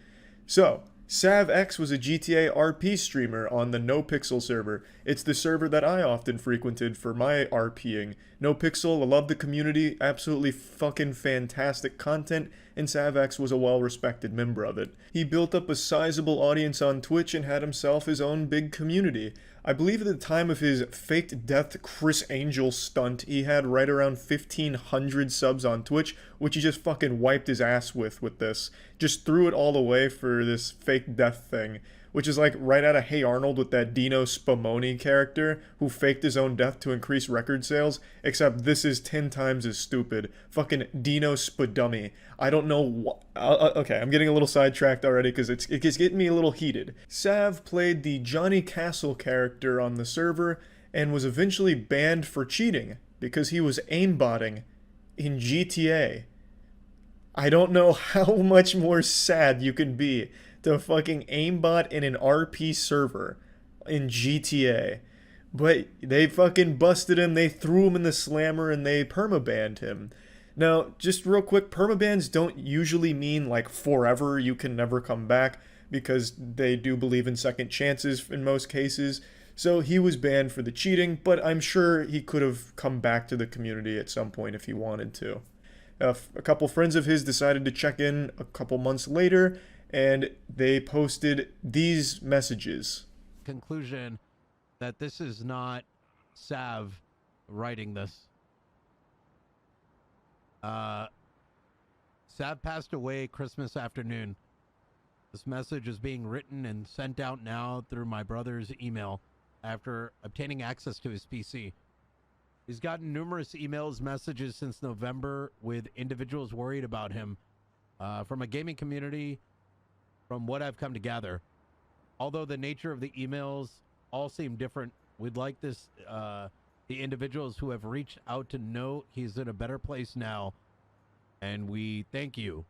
So, SavX was a GTA RP streamer on the NoPixel server. It's the server that I often frequented for my RPing. NoPixel, I love the community, absolutely fucking fantastic content, and SavX was a well-respected member of it. He built up a sizable audience on Twitch and had himself his own big community. I believe at the time of his faked death Chris Angel stunt, he had right around 1,500 subs on Twitch, which he just fucking wiped his ass with this. Just threw it all away for this fake death thing, which is like right out of Hey Arnold with that Dino Spumoni character who faked his own death to increase record sales, except this is 10 times as stupid. Fucking Dino Spudummy. I don't know what... okay, I'm getting a little sidetracked already because it's getting me a little heated. Sav played the Johnny Castle character on the server and was eventually banned for cheating because he was aimbotting in GTA. I don't know how much more sad you can be to fucking aimbot in an RP server in GTA. But they fucking busted him, they threw him in the slammer, and they permabanned him. Now, just real quick, permabans don't usually mean like forever, you can never come back, because they do believe in second chances in most cases. So he was banned for the cheating, but I'm sure he could have come back to the community at some point if he wanted to. A couple friends of his decided to check in a couple months later, and they posted these messages. Conclusion that this is not Sav writing this. Sav passed away Christmas afternoon. This message is being written and sent out now through my brother's email after obtaining access to his PC. He's gotten numerous emails, messages since November with individuals worried about him from a gaming community from what I've come to gather, although the nature of the emails all seem different, we'd like this, the individuals who have reached out to know he's in a better place now, and we thank you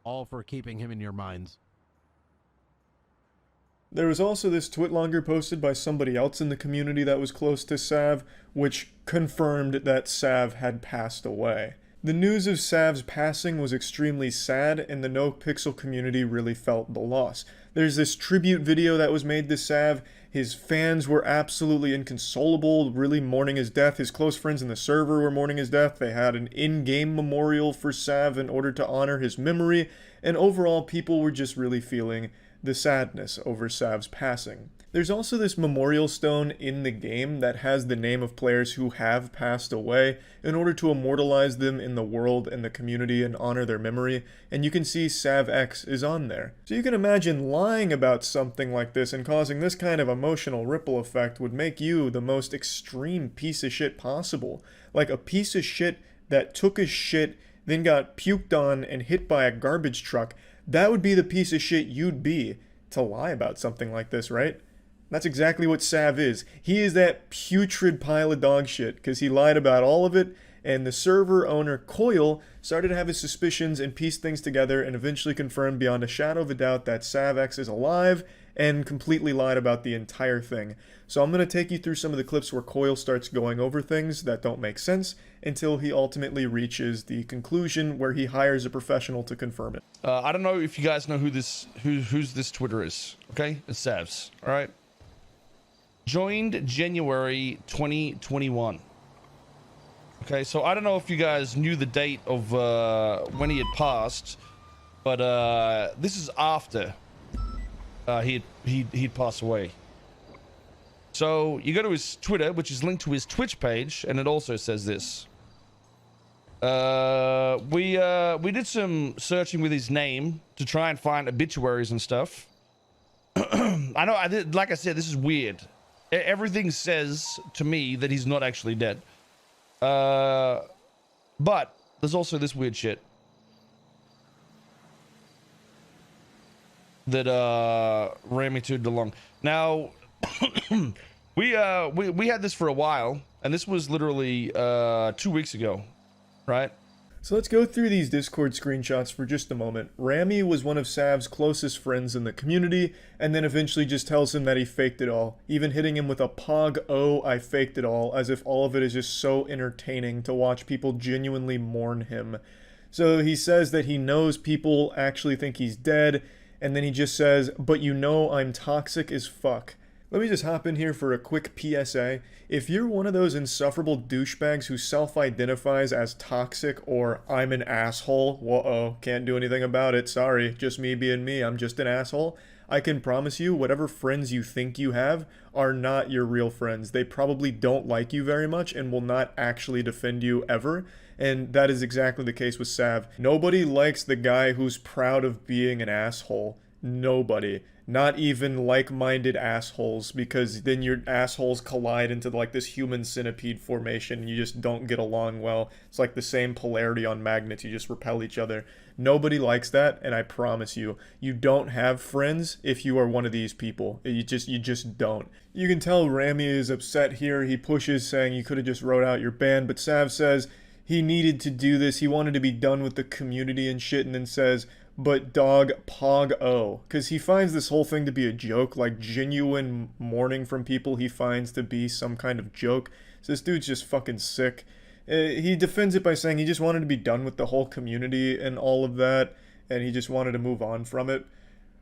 all for keeping him in your minds. There was also this twitlonger posted by somebody else in the community that was close to Sav, which confirmed that Sav had passed away. The news of Sav's passing was extremely sad, and the No Pixel community really felt the loss. There's this tribute video that was made to Sav. His fans were absolutely inconsolable, really mourning his death. His close friends in the server were mourning his death. They had an in-game memorial for Sav in order to honor his memory, and overall people were just really feeling the sadness over Sav's passing. There's also this memorial stone in the game that has the name of players who have passed away in order to immortalize them in the world and the community and honor their memory, and you can see Sav X is on there. So you can imagine lying about something like this and causing this kind of emotional ripple effect would make you the most extreme piece of shit possible. Like a piece of shit that took a shit, then got puked on and hit by a garbage truck. That would be the piece of shit you'd be to lie about something like this, right? That's exactly what Sav is. He is that putrid pile of dog shit, because he lied about all of it, and the server owner, Coil, started to have his suspicions and piece things together and eventually confirmed beyond a shadow of a doubt that Sav X is alive and completely lied about the entire thing. So I'm going to take you through some of the clips where Coil starts going over things that don't make sense until he ultimately reaches the conclusion where he hires a professional to confirm it. I don't know if you guys know who's this Twitter is. Okay, it's Sav's. All right. Joined January 2021. Okay, so I don't know if you guys knew the date of when he had passed, but this is after he'd passed away. So you go to his Twitter, which is linked to his Twitch page, and it also says this. We did some searching with his name to try and find obituaries and stuff. I know, like I said, this is weird. Everything says to me that he's not actually dead. But there's also this weird shit that ran me to DeLong. Now, we had this for a while, and this was literally 2 weeks ago, right? So let's go through these Discord screenshots for just a moment. Rami was one of Sav's closest friends in the community, and then eventually just tells him that he faked it all, even hitting him with a pog, oh, I faked it all, as if all of it is just so entertaining to watch people genuinely mourn him. So he says that he knows people actually think he's dead, and then he just says, but you know I'm toxic as fuck. Let me just hop in here for a quick PSA. If you're one of those insufferable douchebags who self-identifies as toxic or I'm an asshole, whoa, can't do anything about it, sorry, just me being me, I'm just an asshole, I can promise you whatever friends you think you have are not your real friends. They probably don't like you very much and will not actually defend you ever. And that is exactly the case with Sav. Nobody likes the guy who's proud of being an asshole. Nobody. Not even like-minded assholes, because then your assholes collide into like this human centipede formation and you just don't get along well. It's like the same polarity on magnets, you just repel each other. Nobody likes that, and I promise you, you don't have friends if you are one of these people. You just don't. You can tell Rami is upset here. He pushes, saying you could have just wrote out your ban, but Sav says he needed to do this. He wanted to be done with the community and shit, and then says, but dog, pog oh, because he finds this whole thing to be a joke, like genuine mourning from people he finds to be some kind of joke. So this dude's just fucking sick. He defends it by saying he just wanted to be done with the whole community and all of that, and he just wanted to move on from it.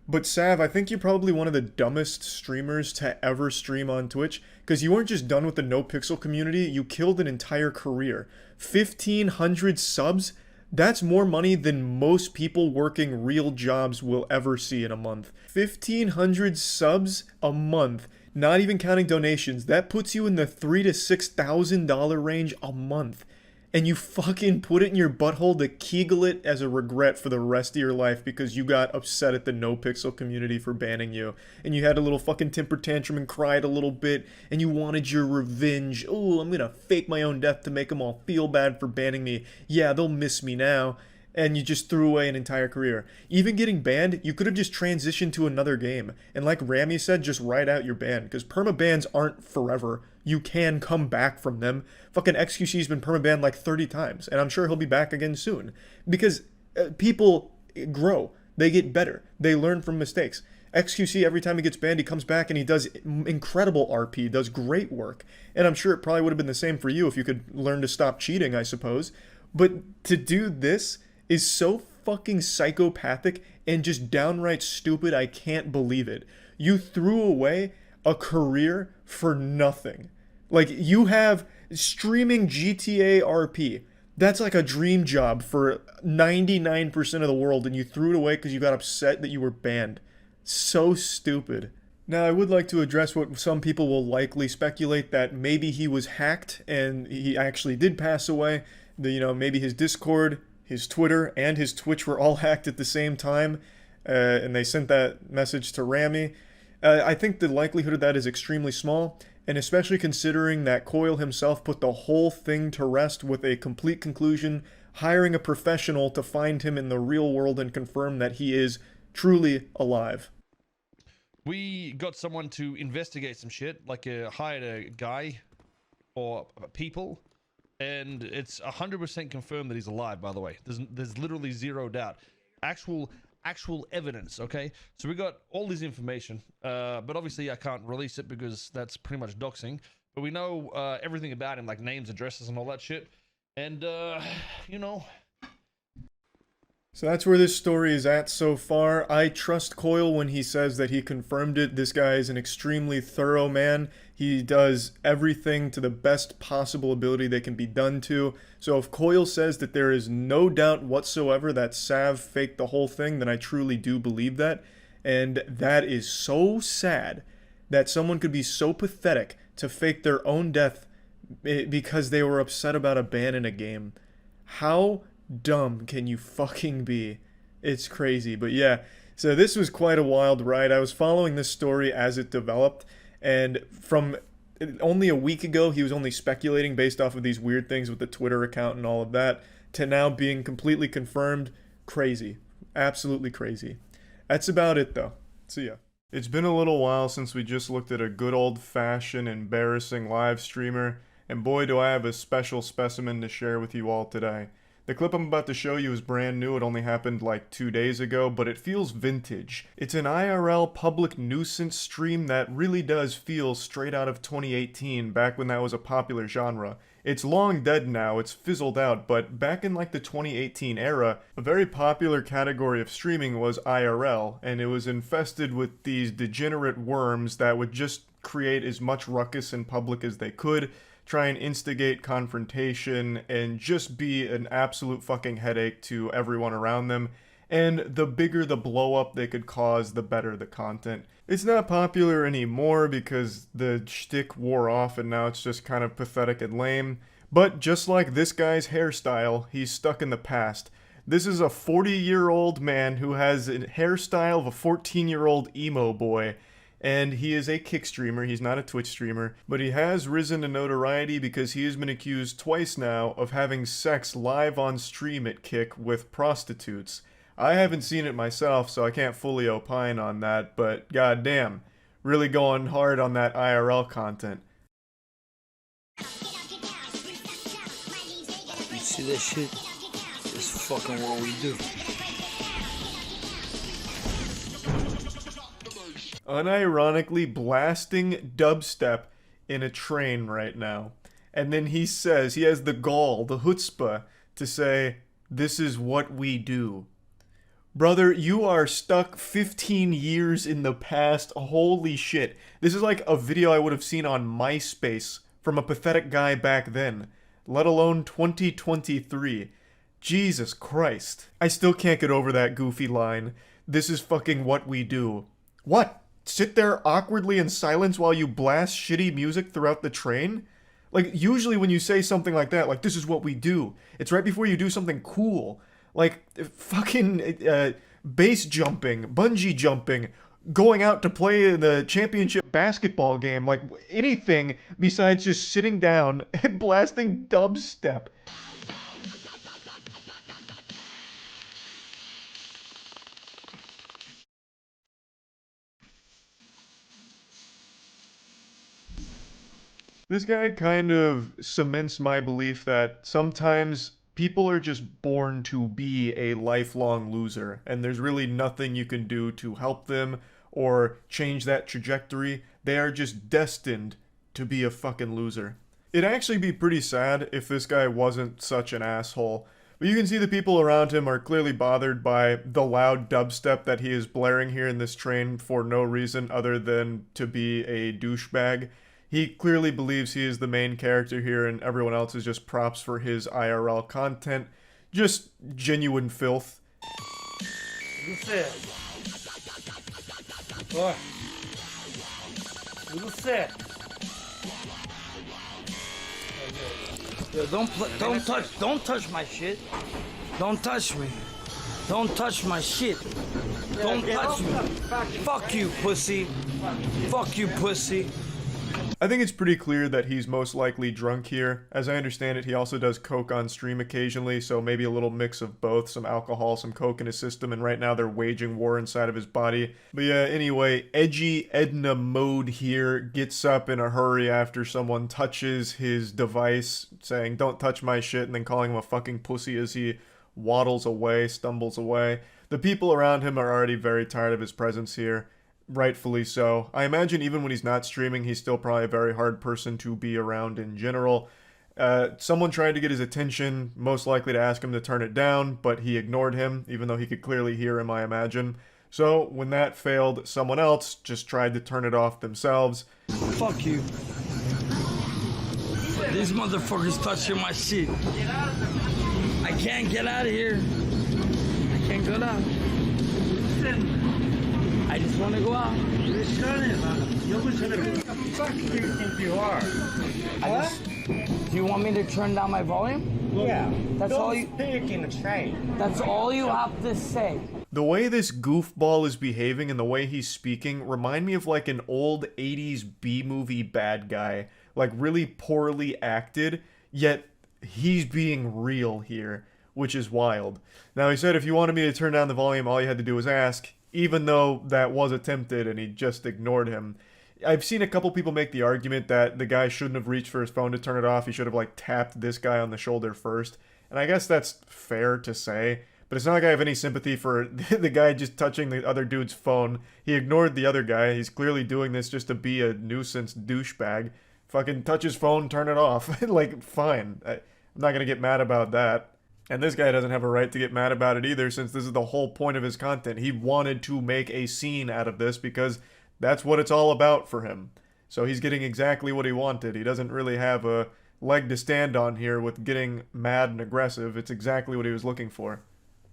But Sav, I think you're probably one of the dumbest streamers to ever stream on Twitch, because you weren't just done with the No Pixel community, you killed an entire career. 1,500 subs? That's more money than most people working real jobs will ever see in a month. 1,500 subs a month, not even counting donations. That puts you in the $3,000 to $6,000 range a month. And you fucking put it in your butthole to kegel it as a regret for the rest of your life because you got upset at the No Pixel community for banning you. And you had a little fucking temper tantrum and cried a little bit, and you wanted your revenge. Oh, I'm gonna fake my own death to make them all feel bad for banning me. Yeah, they'll miss me now. and you just threw away an entire career. Even getting banned, you could have just transitioned to another game. And like Rami said, just ride out your ban, because permabans aren't forever. You can come back from them. Fucking XQC's been permabanned like 30 times, and I'm sure he'll be back again soon. Because people grow. They get better. They learn from mistakes. XQC, every time he gets banned, he comes back and he does incredible RP, does great work. And I'm sure it probably would have been the same for you if you could learn to stop cheating, I suppose. But to do this is so fucking psychopathic and just downright stupid, I can't believe it. You threw away a career for nothing. Like, you have streaming GTA RP. That's like a dream job for 99% of the world, and you threw it away because you got upset that you were banned. So stupid. Now, I would like to address what some people will likely speculate, that maybe he was hacked and he actually did pass away. Maybe his Discord, his Twitter, and his Twitch were all hacked at the same time, and they sent that message to Rami. I think the likelihood of that is extremely small, and especially considering that Coil himself put the whole thing to rest with a complete conclusion, hiring a professional to find him in the real world and confirm that he is truly alive. We got someone to investigate some shit, like hired a guy or people, and it's 100% confirmed that he's alive, by the way. There's literally zero doubt. Actual evidence, okay? So we got all this information, but obviously I can't release it because that's pretty much doxing. But we know everything about him, like names, addresses, and all that shit. And, So that's where this story is at so far. I trust Coil when he says that he confirmed it. This guy is an extremely thorough man. He does everything to the best possible ability that can be done to. So if Coil says that there is no doubt whatsoever that Sav faked the whole thing, then I truly do believe that. And that is so sad that someone could be so pathetic to fake their own death because they were upset about a ban in a game. How dumb can you fucking be? It's crazy. But yeah, so this was quite a wild ride. I was following this story as it developed, and from only a week ago he was only speculating based off of these weird things with the Twitter account and all of that, to now being completely confirmed. Crazy. Absolutely crazy. That's about it though. See ya. It's been a little while since we just looked at a good old-fashioned embarrassing live streamer, and boy do I have a special specimen to share with you all today. The clip I'm about to show you is brand new. It only happened like 2 days ago, but it feels vintage. It's an IRL public nuisance stream that really does feel straight out of 2018, back when that was a popular genre. It's long dead now, it's fizzled out, but back in like the 2018 era, a very popular category of streaming was IRL, and it was infested with these degenerate worms that would just create as much ruckus in public as they could, try and instigate confrontation, and just be an absolute fucking headache to everyone around them. And the bigger the blow up they could cause, the better the content. It's not popular anymore because the shtick wore off and now it's just kind of pathetic and lame. But just like this guy's hairstyle, he's stuck in the past. This is a 40-year-old man who has a hairstyle of a 14-year-old emo boy. And he is a Kick streamer, he's not a Twitch streamer, but he has risen to notoriety because he has been accused twice now of having sex live on stream at Kick with prostitutes. I haven't seen it myself, so I can't fully opine on that, but goddamn, really going hard on that IRL content. You see that shit? It's fucking what we do. Unironically blasting dubstep in a train right now. And then he says, he has the gall, the chutzpah, to say, "This is what we do." Brother, you are stuck 15 years in the past. Holy shit. This is like a video I would have seen on MySpace from a pathetic guy back then, let alone 2023. Jesus Christ. I still can't get over that goofy line. This is fucking what we do. What? Sit there awkwardly in silence while you blast shitty music throughout the train? Like, usually when you say something like that, like, this is what we do, it's right before you do something cool. Like, fucking base jumping, bungee jumping, going out to play the championship basketball game, like, anything besides just sitting down and blasting dubstep. This guy kind of cements my belief that sometimes people are just born to be a lifelong loser, and there's really nothing you can do to help them or change that trajectory. They are just destined to be a fucking loser. It'd actually be pretty sad if this guy wasn't such an asshole. But you can see the people around him are clearly bothered by the loud dubstep that he is blaring here in this train for no reason other than to be a douchebag. He clearly believes he is the main character here and everyone else is just props for his IRL content. Just genuine filth. Yo, don't touch my shit. Don't touch me. Don't touch my shit. Don't touch me. Fuck you, pussy. Fuck you, pussy. I think it's pretty clear that he's most likely drunk here. As I understand it, he also does coke on stream occasionally, so maybe a little mix of both, some alcohol, some coke in his system, and right now they're waging war inside of his body. But yeah, anyway, Edgy Edna Mode here gets up in a hurry after someone touches his device, saying, "Don't touch my shit," and then calling him a fucking pussy as he waddles away, stumbles away. The people around him are already very tired of his presence here. Rightfully so. I imagine even when he's not streaming, he's still probably a very hard person to be around in general. Someone tried to get his attention, most likely to ask him to turn it down, but he ignored him, even though he could clearly hear him, I imagine. So, when that failed, someone else just tried to turn it off themselves. Fuck you. These motherfuckers touching my shit. I can't get out of here. I can't get out. I just want to go out. Who the fuck do you think you are? Do you want me to turn down my volume? Yeah. That's all you. Speak in the train. That's all you have to say. The way this goofball is behaving and the way he's speaking remind me of like an old 80s B-movie bad guy. Like really poorly acted, yet he's being real here, which is wild. Now he said if you wanted me to turn down the volume, all you had to do was ask, even though that was attempted and he just ignored him. I've seen a couple people make the argument that the guy shouldn't have reached for his phone to turn it off. He should have like tapped this guy on the shoulder first. And I guess that's fair to say, but it's not like I have any sympathy for the guy just touching the other dude's phone. He ignored the other guy. He's clearly doing this just to be a nuisance douchebag. Fucking touch his phone, turn it off. Like, fine. I'm not gonna get mad about that. And this guy doesn't have a right to get mad about it either, since this is the whole point of his content. He wanted to make a scene out of this because that's what it's all about for him. So he's getting exactly what he wanted. He doesn't really have a leg to stand on here with getting mad and aggressive. It's exactly what he was looking for.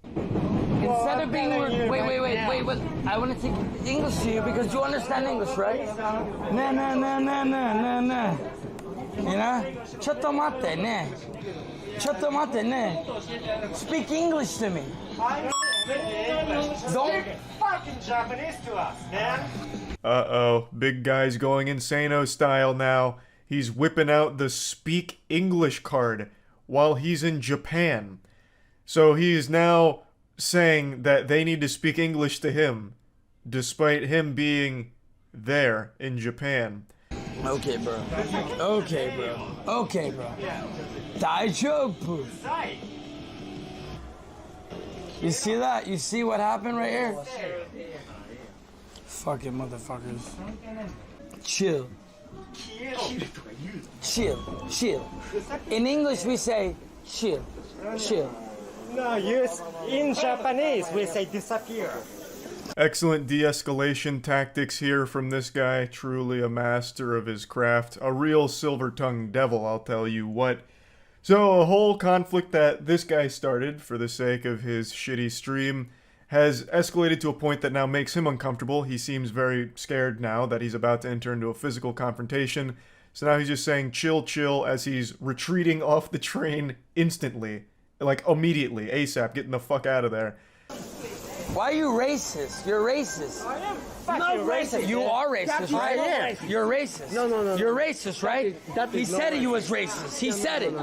Instead of being wait. I want to take English to you because you understand English, right? Nah. You know? Chotomate, nah. Chotomate, nah. Speak English to me. Don't fucking Japanese to us, man. Uh-oh. Big guy's going insano style now. He's whipping out the Speak English card while he's in Japan. So he's now saying that they need to speak English to him, despite him being there in Japan. Okay, bro. Daijoubu. You see that? You see what happened right here? Fucking motherfuckers. Chill. In English we say chill. No, use in Japanese we say disappear. Excellent de-escalation tactics here from this guy. Truly a master of his craft. A real silver-tongued devil, I'll tell you what. So a whole conflict that this guy started for the sake of his shitty stream has escalated to a point that now makes him uncomfortable. He seems very scared now that he's about to enter into a physical confrontation. So now he's just saying chill as he's retreating off the train instantly. Like immediately, ASAP, getting the fuck out of there. Why are you racist? You're racist. I am fucking racist. You are racist, right? I am. You're racist. No. You're racist, right? He said he was racist. He said it.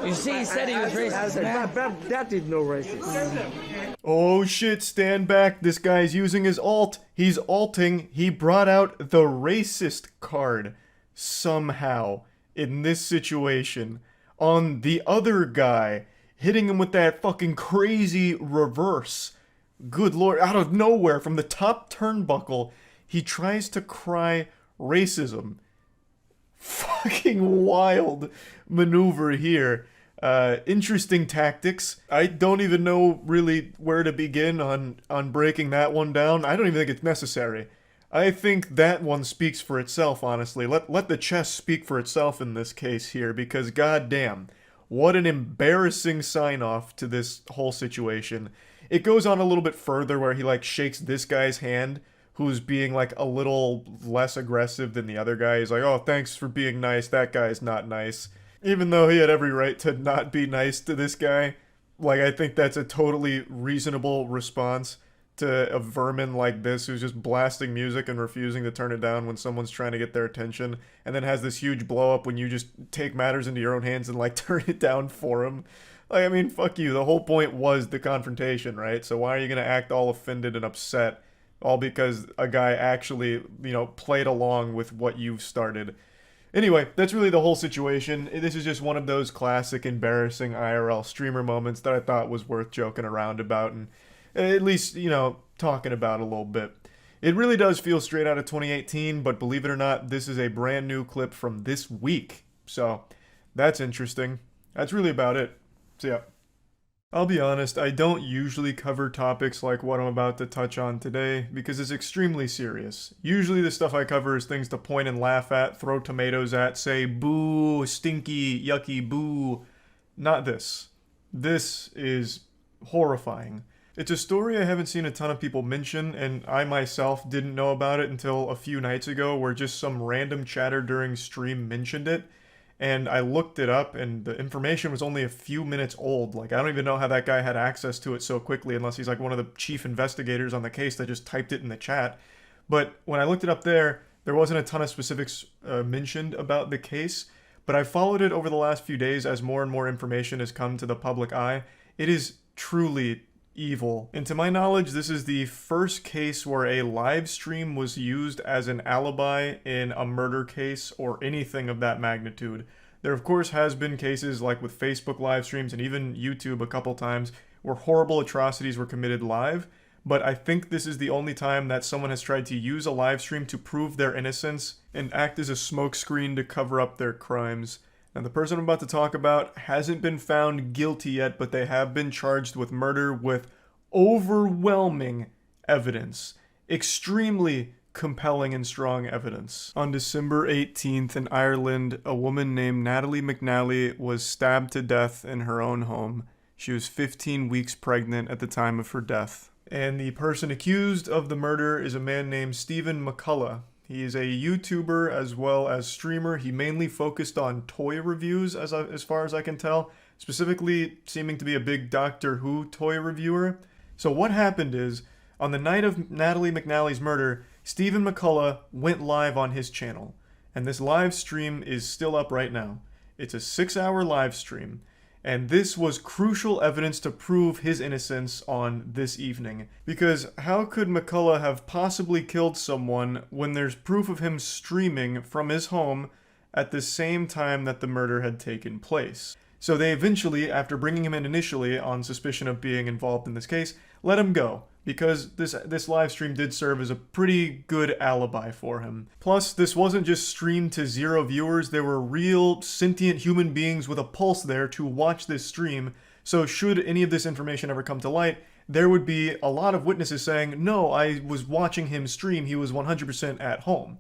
You see, he said he was racist, man. That is no racist. Oh shit, stand back. This guy's using his alt. He's alting. He brought out the racist card. Somehow. in this situation on the other guy, hitting him with that fucking crazy reverse. Good lord, out of nowhere, from the top turnbuckle, he tries to cry racism. Fucking wild maneuver here. Interesting tactics. I don't even know really where to begin on breaking that one down. I don't even think it's necessary. I think that one speaks for itself, honestly. Let the chess speak for itself in this case here, because goddamn, what an embarrassing sign-off to this whole situation. It goes on a little bit further where he, like, shakes this guy's hand, who's being, like, a little less aggressive than the other guy. He's like, oh, thanks for being nice, that guy's not nice. Even though he had every right to not be nice to this guy. Like, I think that's a totally reasonable response to a vermin like this who's just blasting music and refusing to turn it down when someone's trying to get their attention, and then has this huge blow up when you just take matters into your own hands and, like, turn it down for him. Like, I mean, fuck you. The whole point was the confrontation, right? So why are you gonna act all offended and upset all because a guy actually, you know, played along with what you've started? Anyway, that's really the whole situation. This is just one of those classic embarrassing IRL streamer moments that I thought was worth joking around about and at least, you know, talking about a little bit. It really does feel straight out of 2018, but believe it or not, this is a brand new clip from this week. So, that's interesting. That's really about it. So yeah. I'll be honest, I don't usually cover topics like what I'm about to touch on today because it's extremely serious. Usually the stuff I cover is things to point and laugh at, throw tomatoes at, say boo, stinky, yucky, boo. Not this. This is horrifying. It's a story I haven't seen a ton of people mention, and I myself didn't know about it until a few nights ago where just some random chatter during stream mentioned it. And I looked it up, and the information was only a few minutes old. Like, I don't even know how that guy had access to it so quickly, unless he's like one of the chief investigators on the case that just typed it in the chat. But when I looked it up there wasn't a ton of specifics mentioned about the case. But I followed it over the last few days as more and more information has come to the public eye. It is truly evil. And to my knowledge, this is the first case where a live stream was used as an alibi in a murder case or anything of that magnitude. There of course has been cases like with Facebook live streams and even YouTube a couple times where horrible atrocities were committed live, but I think this is the only time that someone has tried to use a live stream to prove their innocence and act as a smokescreen to cover up their crimes. And the person I'm about to talk about hasn't been found guilty yet, but they have been charged with murder with overwhelming evidence. Extremely compelling and strong evidence. On December 18th in Ireland, a woman named Natalie McNally was stabbed to death in her own home. She was 15 weeks pregnant at the time of her death. And the person accused of the murder is a man named Stephen McCullough. He is a YouTuber as well as streamer. He mainly focused on toy reviews as far as I can tell, specifically seeming to be a big Doctor Who toy reviewer. So what happened is, on the night of Natalie McNally's murder, Stephen McCullough went live on his channel. And this live stream is still up right now. It's a 6-hour live stream. And this was crucial evidence to prove his innocence on this evening. Because how could McCullough have possibly killed someone when there's proof of him streaming from his home at the same time that the murder had taken place? So they eventually, after bringing him in initially on suspicion of being involved in this case, let him go, because this live stream did serve as a pretty good alibi for him. Plus, this wasn't just streamed to 0 viewers, there were real sentient human beings with a pulse there to watch this stream, so should any of this information ever come to light, there would be a lot of witnesses saying, no, I was watching him stream, he was 100% at home.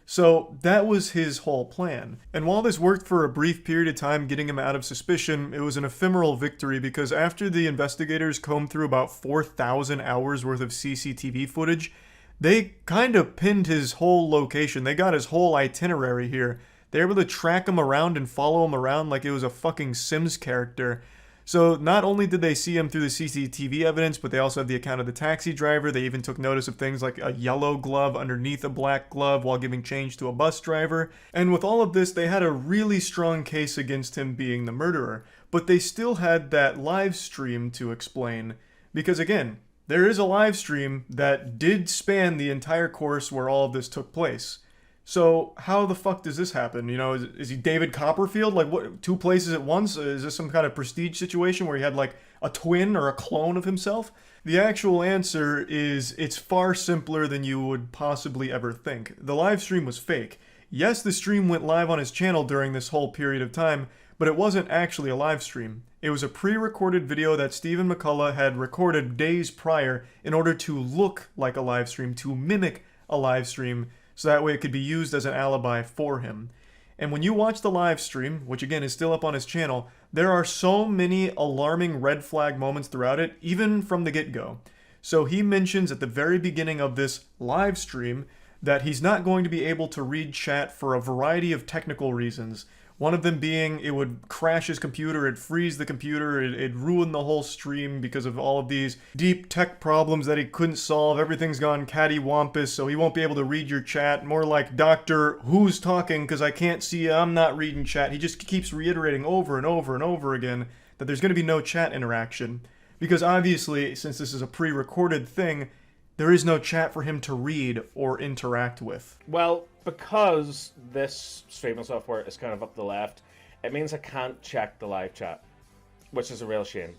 So that was his whole plan. And while this worked for a brief period of time getting him out of suspicion, it was an ephemeral victory because after the investigators combed through about 4,000 hours worth of CCTV footage, they kind of pinned his whole location. They got his whole itinerary here. They were able to track him around and follow him around like it was a fucking Sims character. So not only did they see him through the CCTV evidence, but they also have the account of the taxi driver. They even took notice of things like a yellow glove underneath a black glove while giving change to a bus driver. And with all of this, they had a really strong case against him being the murderer. But they still had that live stream to explain. Because again, there is a live stream that did span the entire course where all of this took place. So how the fuck does this happen? You know, is he David Copperfield? Like, what, two places at once? Is this some kind of prestige situation where he had like a twin or a clone of himself? The actual answer is it's far simpler than you would possibly ever think. The live stream was fake. Yes, the stream went live on his channel during this whole period of time, but it wasn't actually a live stream. It was a pre-recorded video that Stephen McCullough had recorded days prior in order to look like a live stream, to mimic a live stream, so that way it could be used as an alibi for him. And when you watch the live stream, which again is still up on his channel, there are so many alarming red flag moments throughout it, even from the get-go. So he mentions at the very beginning of this live stream that he's not going to be able to read chat for a variety of technical reasons. One of them being it would crash his computer, it'd freeze the computer, it'd ruin the whole stream because of all of these deep tech problems that he couldn't solve. Everything's gone cattywampus, so he won't be able to read your chat. More like, Doctor, who's talking? Because I can't see you, I'm not reading chat. He just keeps reiterating over and over and over again that there's going to be no chat interaction. Because obviously, since this is a pre-recorded thing, there is no chat for him to read or interact with. Well, because this streaming software is kind of up the left, it means I can't check the live chat, which is a real shame.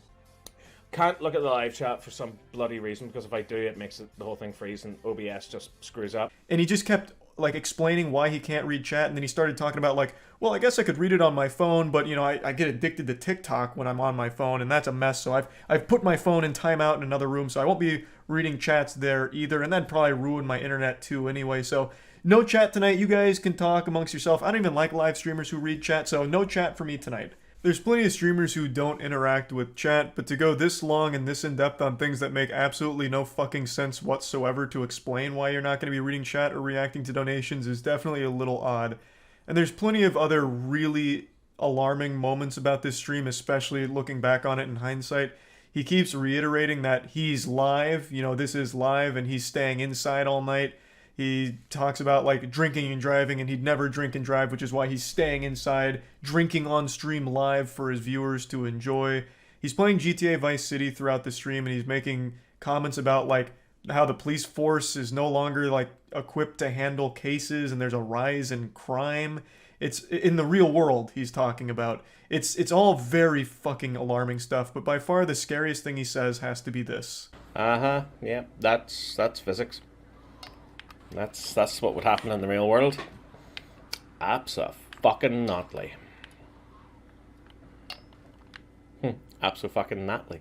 Can't look at the live chat for some bloody reason, because if I do, it makes the whole thing freeze and OBS just screws up. And he just kept like explaining why he can't read chat, and then he started talking about like, well, I guess I could read it on my phone, but you know, I get addicted to TikTok when I'm on my phone, and that's a mess, so I've put my phone in timeout in another room, so I won't be reading chats there either, and that'd probably ruin my internet too anyway, so no chat tonight. You guys can talk amongst yourself. I don't even like live streamers who read chat, so no chat for me tonight. There's plenty of streamers who don't interact with chat, but to go this long and this in-depth on things that make absolutely no fucking sense whatsoever to explain why you're not going to be reading chat or reacting to donations is definitely a little odd. And there's plenty of other really alarming moments about this stream, especially looking back on it in hindsight. He keeps reiterating that he's live, you know, this is live, and he's staying inside all night. He talks about like drinking and driving, and he'd never drink and drive, which is why he's staying inside, drinking on stream live for his viewers to enjoy. He's playing GTA Vice City throughout the stream, and he's making comments about like how the police force is no longer like equipped to handle cases, and there's a rise in crime. It's in the real world he's talking about. It's all very fucking alarming stuff, but by far the scariest thing he says has to be this. Yeah, that's physics. That's what would happen in the real world. Abso-fucking-notly. Abso-fucking-notly.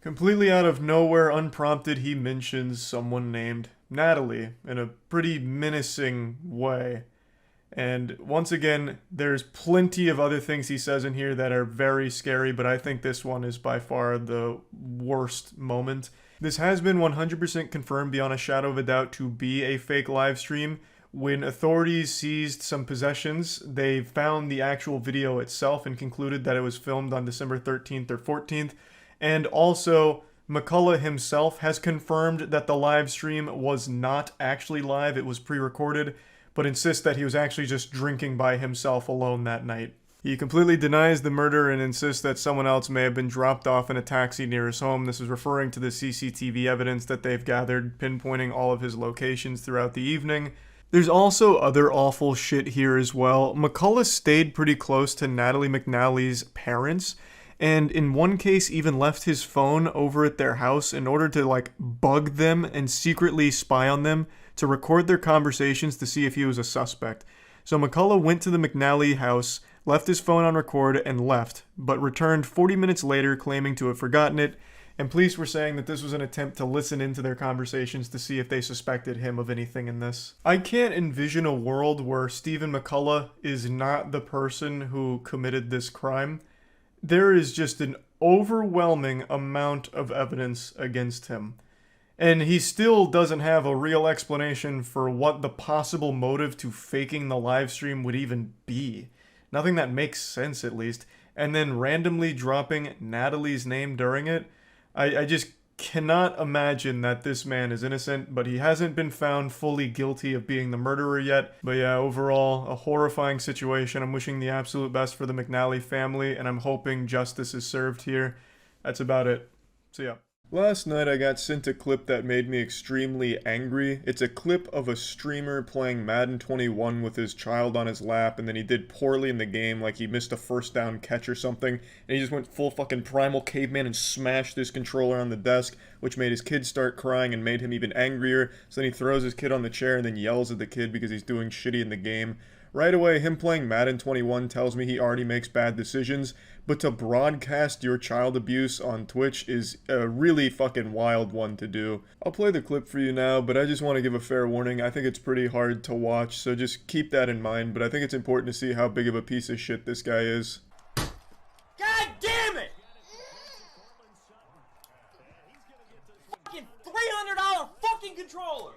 Completely out of nowhere, unprompted, he mentions someone named Natalie in a pretty menacing way. And once again, there's plenty of other things he says in here that are very scary, but I think this one is by far the worst moment. This has been 100% confirmed beyond a shadow of a doubt to be a fake live stream. When authorities seized some possessions, they found the actual video itself and concluded that it was filmed on December 13th or 14th. And also, McCullough himself has confirmed that the live stream was not actually live, it was pre-recorded, but insists that he was actually just drinking by himself alone that night. He completely denies the murder and insists that someone else may have been dropped off in a taxi near his home. This is referring to the CCTV evidence that they've gathered, pinpointing all of his locations throughout the evening. There's also other awful shit here as well. McCullough stayed pretty close to Natalie McNally's parents, and in one case even left his phone over at their house in order to like bug them and secretly spy on them to record their conversations to see if he was a suspect. So McCullough went to the McNally house, left his phone on record, and left, but returned 40 minutes later claiming to have forgotten it, and police were saying that this was an attempt to listen into their conversations to see if they suspected him of anything in this. I can't envision a world where Stephen McCullough is not the person who committed this crime. There is just an overwhelming amount of evidence against him. And he still doesn't have a real explanation for what the possible motive to faking the live stream would even be. Nothing that makes sense, at least. And then randomly dropping Natalie's name during it. I just cannot imagine that this man is innocent, but he hasn't been found fully guilty of being the murderer yet. But yeah, overall, a horrifying situation. I'm wishing the absolute best for the McNally family, and I'm hoping justice is served here. That's about it. See ya. Last night I got sent a clip that made me extremely angry. It's a clip of a streamer playing Madden 21 with his child on his lap, and then he did poorly in the game, like he missed a first down catch or something, and he just went full fucking primal caveman and smashed his controller on the desk, which made his kid start crying and made him even angrier. So then he throws his kid on the chair and then yells at the kid because he's doing shitty in the game. Right away, him playing Madden 21 tells me he already makes bad decisions, but to broadcast your child abuse on Twitch is a really fucking wild one to do. I'll play the clip for you now, but I just want to give a fair warning. I think it's pretty hard to watch, so just keep that in mind, but I think it's important to see how big of a piece of shit this guy is. God damn it! Fucking $300 fucking controller!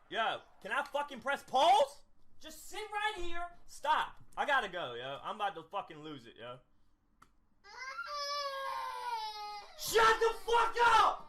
Yo, can I fucking press pause? Just sit right here. Stop. I gotta go, yo. I'm about to fucking lose it, yo. Shut the fuck up!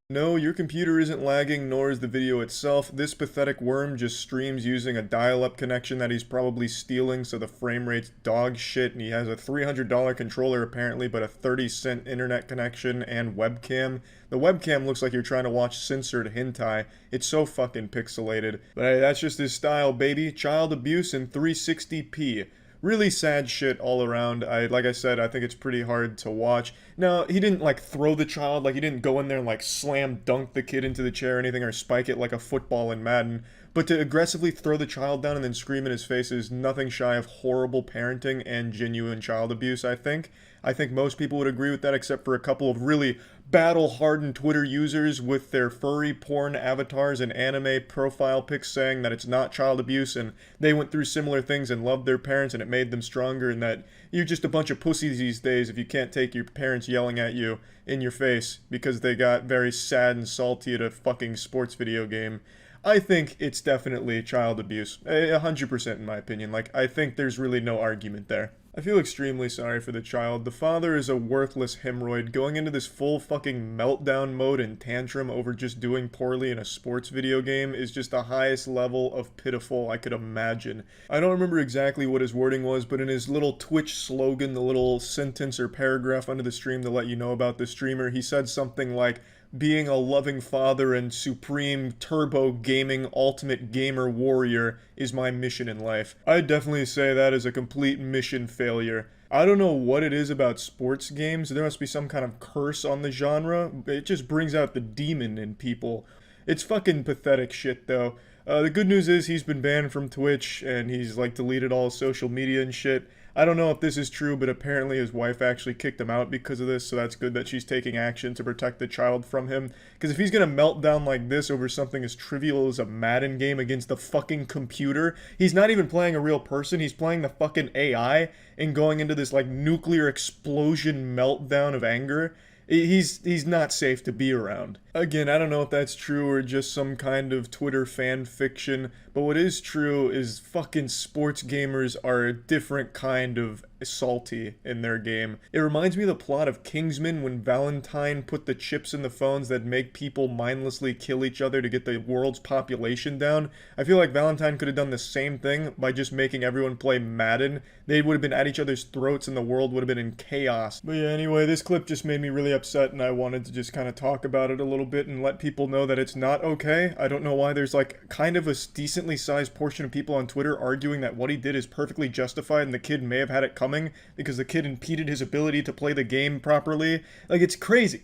No, your computer isn't lagging, nor is the video itself. This pathetic worm just streams using a dial-up connection that he's probably stealing, so the frame rate's dog shit, and he has a $300 controller apparently, but a 30-cent internet connection and webcam. The webcam looks like you're trying to watch censored hentai. It's so fucking pixelated. But hey, that's just his style, baby. Child abuse in 360p. Really sad shit all around. Like I said, I think it's pretty hard to watch. Now, he didn't, like, throw the child, like, he didn't go in there and, like, slam dunk the kid into the chair or anything, or spike it like a football in Madden. But to aggressively throw the child down and then scream in his face is nothing shy of horrible parenting and genuine child abuse, I think. I think most people would agree with that, except for a couple of really battle-hardened Twitter users with their furry porn avatars and anime profile pics saying that it's not child abuse and they went through similar things and loved their parents and it made them stronger, and that you're just a bunch of pussies these days if you can't take your parents yelling at you in your face because they got very sad and salty at a fucking sports video game. I think it's definitely child abuse. 100% in my opinion. Like, I think there's really no argument there. I feel extremely sorry for the child. The father is a worthless hemorrhoid going into this full fucking meltdown mode and tantrum over just doing poorly in a sports video game is just the highest level of pitiful I could imagine. I don't remember exactly what his wording was, but in his little Twitch slogan, the little sentence or paragraph under the stream to let you know about the streamer, he said something like, "Being a loving father and supreme turbo gaming ultimate gamer warrior is my mission in life." I'd definitely say that is a complete mission failure. I don't know what it is about sports games. There must be some kind of curse on the genre. It just brings out the demon in people. It's fucking pathetic shit though. The good news is he's been banned from Twitch and he's like deleted all his social media and shit. I don't know if this is true, but apparently his wife actually kicked him out because of this, so that's good that she's taking action to protect the child from him. Because if he's gonna melt down like this over something as trivial as a Madden game against the fucking computer, he's not even playing a real person, he's playing the fucking AI and going into this like nuclear explosion meltdown of anger. He's not safe to be around. Again, I don't know if that's true or just some kind of Twitter fan fiction, but what is true is fucking sports gamers are a different kind of salty in their game. It reminds me of the plot of Kingsman when Valentine put the chips in the phones that make people mindlessly kill each other to get the world's population down. I feel like Valentine could have done the same thing by just making everyone play Madden. They would have been at each other's throats and the world would have been in chaos. But yeah, anyway, this clip just made me really upset and I wanted to just kind of talk about it a little bit and let people know that it's not okay. I don't know why there's like kind of a decently sized portion of people on Twitter arguing that what he did is perfectly justified and the kid may have had it coming because the kid impeded his ability to play the game properly. Like, it's crazy.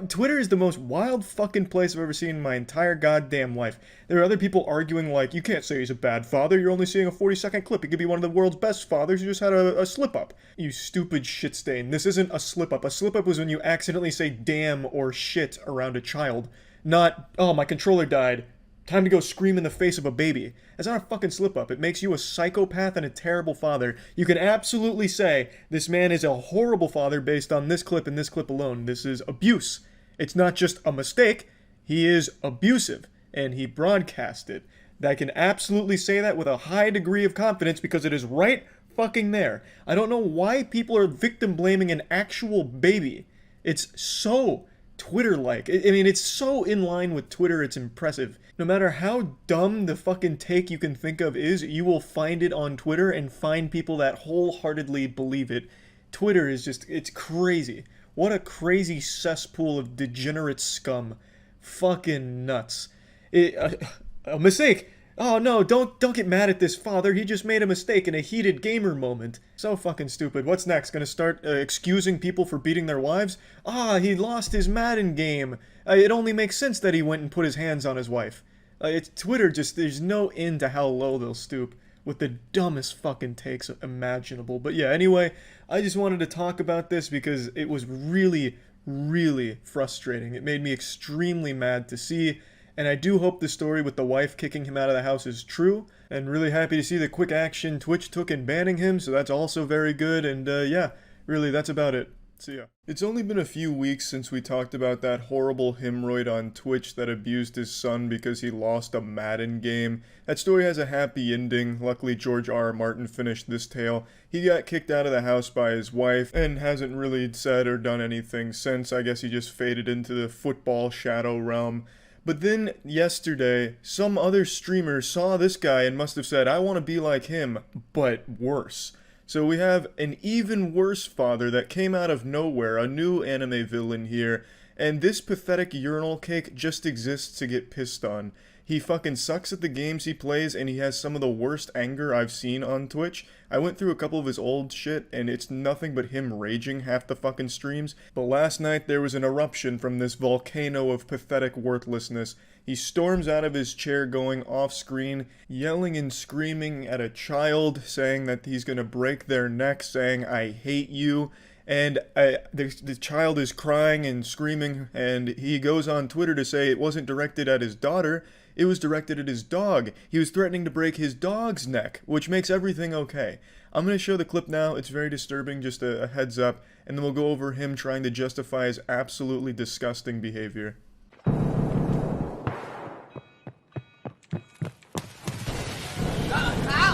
Twitter is the most wild fucking place I've ever seen in my entire goddamn life. There are other people arguing like, you can't say he's a bad father, you're only seeing a 40-second clip. He could be one of the world's best fathers who just had a slip-up. You stupid shit stain. This isn't a slip-up. A slip-up was when you accidentally say damn or shit around a child. Not, oh, my controller died. Time to go scream in the face of a baby. That's not a fucking slip-up. It makes you a psychopath and a terrible father. You can absolutely say, this man is a horrible father based on this clip and this clip alone. This is abuse. It's not just a mistake. He is abusive. And he broadcast it. I can absolutely say that with a high degree of confidence because it is right fucking there. I don't know why people are victim blaming an actual baby. It's so Twitter-like. I mean, it's so in line with Twitter, it's impressive. No matter how dumb the fucking take you can think of is, you will find it on Twitter and find people that wholeheartedly believe it. Twitter is just, it's crazy. What a crazy cesspool of degenerate scum. Fucking nuts. A mistake! Oh no, don't get mad at this father, he just made a mistake in a heated gamer moment. So fucking stupid. What's next? Gonna start excusing people for beating their wives? He lost his Madden game. It only makes sense that he went and put his hands on his wife. It's Twitter, just, there's no end to how low they'll stoop with the dumbest fucking takes imaginable. But yeah, anyway, I just wanted to talk about this because it was really, really frustrating. It made me extremely mad to see. And I do hope the story with the wife kicking him out of the house is true. And really happy to see the quick action Twitch took in banning him, so that's also very good. And yeah, really, that's about it. See ya. It's only been a few weeks since we talked about that horrible hemorrhoid on Twitch that abused his son because he lost a Madden game. That story has a happy ending. Luckily, George R. R. Martin finished this tale. He got kicked out of the house by his wife and hasn't really said or done anything since. I guess he just faded into the football shadow realm. But then, yesterday, some other streamer saw this guy and must have said, I want to be like him, but worse. So we have an even worse father that came out of nowhere, a new anime villain here, and this pathetic urinal cake just exists to get pissed on. He fucking sucks at the games he plays, and he has some of the worst anger I've seen on Twitch. I went through a couple of his old shit, and it's nothing but him raging half the fucking streams. But last night, there was an eruption from this volcano of pathetic worthlessness. He storms out of his chair going off-screen, yelling and screaming at a child, saying that he's gonna break their neck, saying, I hate you. And the child is crying and screaming, and he goes on Twitter to say it wasn't directed at his daughter, it was directed at his dog. He was threatening to break his dog's neck, which makes everything okay. I'm going to show the clip now, it's very disturbing, just a heads up, and then we'll go over him trying to justify his absolutely disgusting behavior.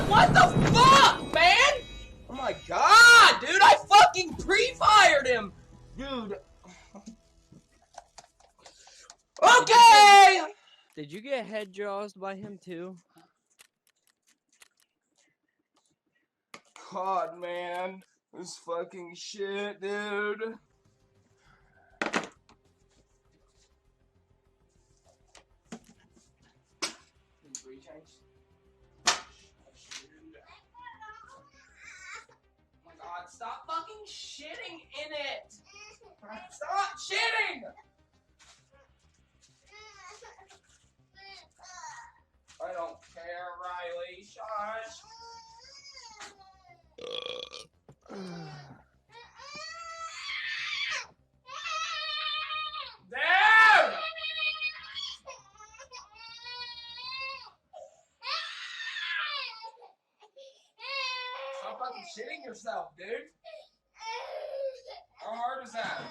What the fuck, man? Oh my god, dude, I fucking pre-fired him! Dude. Okay! Did you get head jaws by him too? God, man. This fucking shit, dude. Stop fucking shitting in it! Stop shitting! I don't care, Riley. Shush. Dude! Stop fucking shitting yourself, dude. How hard is that?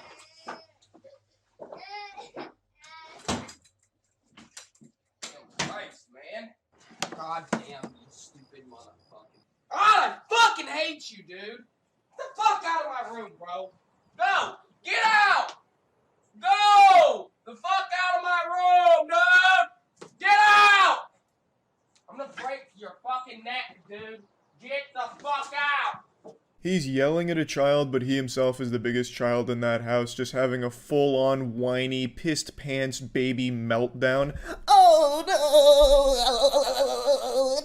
Christ, man. God damn, you stupid motherfucker. God, I fucking hate you, dude. Get the fuck out of my room, bro. Go! Get out! Go! The fuck out of my room, dude! Get out! I'm gonna break your fucking neck, dude. Get the fuck out! He's yelling at a child, but he himself is the biggest child in that house, just having a full-on, whiny, pissed-pants baby meltdown. Oh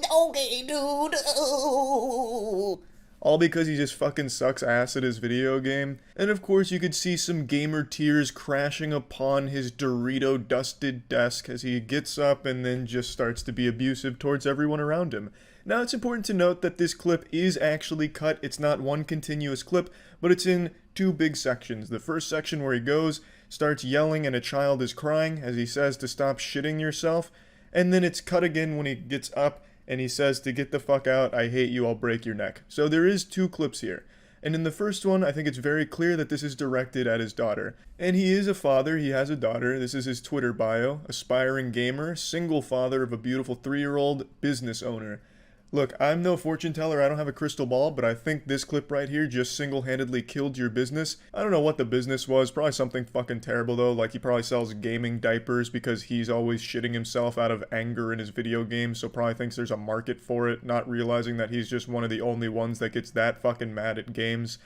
no! Okay, dude. Oh. All because he just fucking sucks ass at his video game. And of course you could see some gamer tears crashing upon his Dorito-dusted desk as he gets up and then just starts to be abusive towards everyone around him. Now it's important to note that this clip is actually cut. It's not one continuous clip, but it's in two big sections. The first section where he goes, starts yelling and a child is crying as he says to stop shitting yourself. And then it's cut again when he gets up and he says to get the fuck out, I hate you, I'll break your neck. So there is two clips here. And in the first one, I think it's very clear that this is directed at his daughter. And he is a father, he has a daughter, this is his Twitter bio, aspiring gamer, single father of a beautiful 3-year-old, business owner. Look, I'm no fortune teller, I don't have a crystal ball, but I think this clip right here just single-handedly killed your business. I don't know what the business was, probably something fucking terrible though, like he probably sells gaming diapers because he's always shitting himself out of anger in his video games, so probably thinks there's a market for it, not realizing that he's just one of the only ones that gets that fucking mad at games.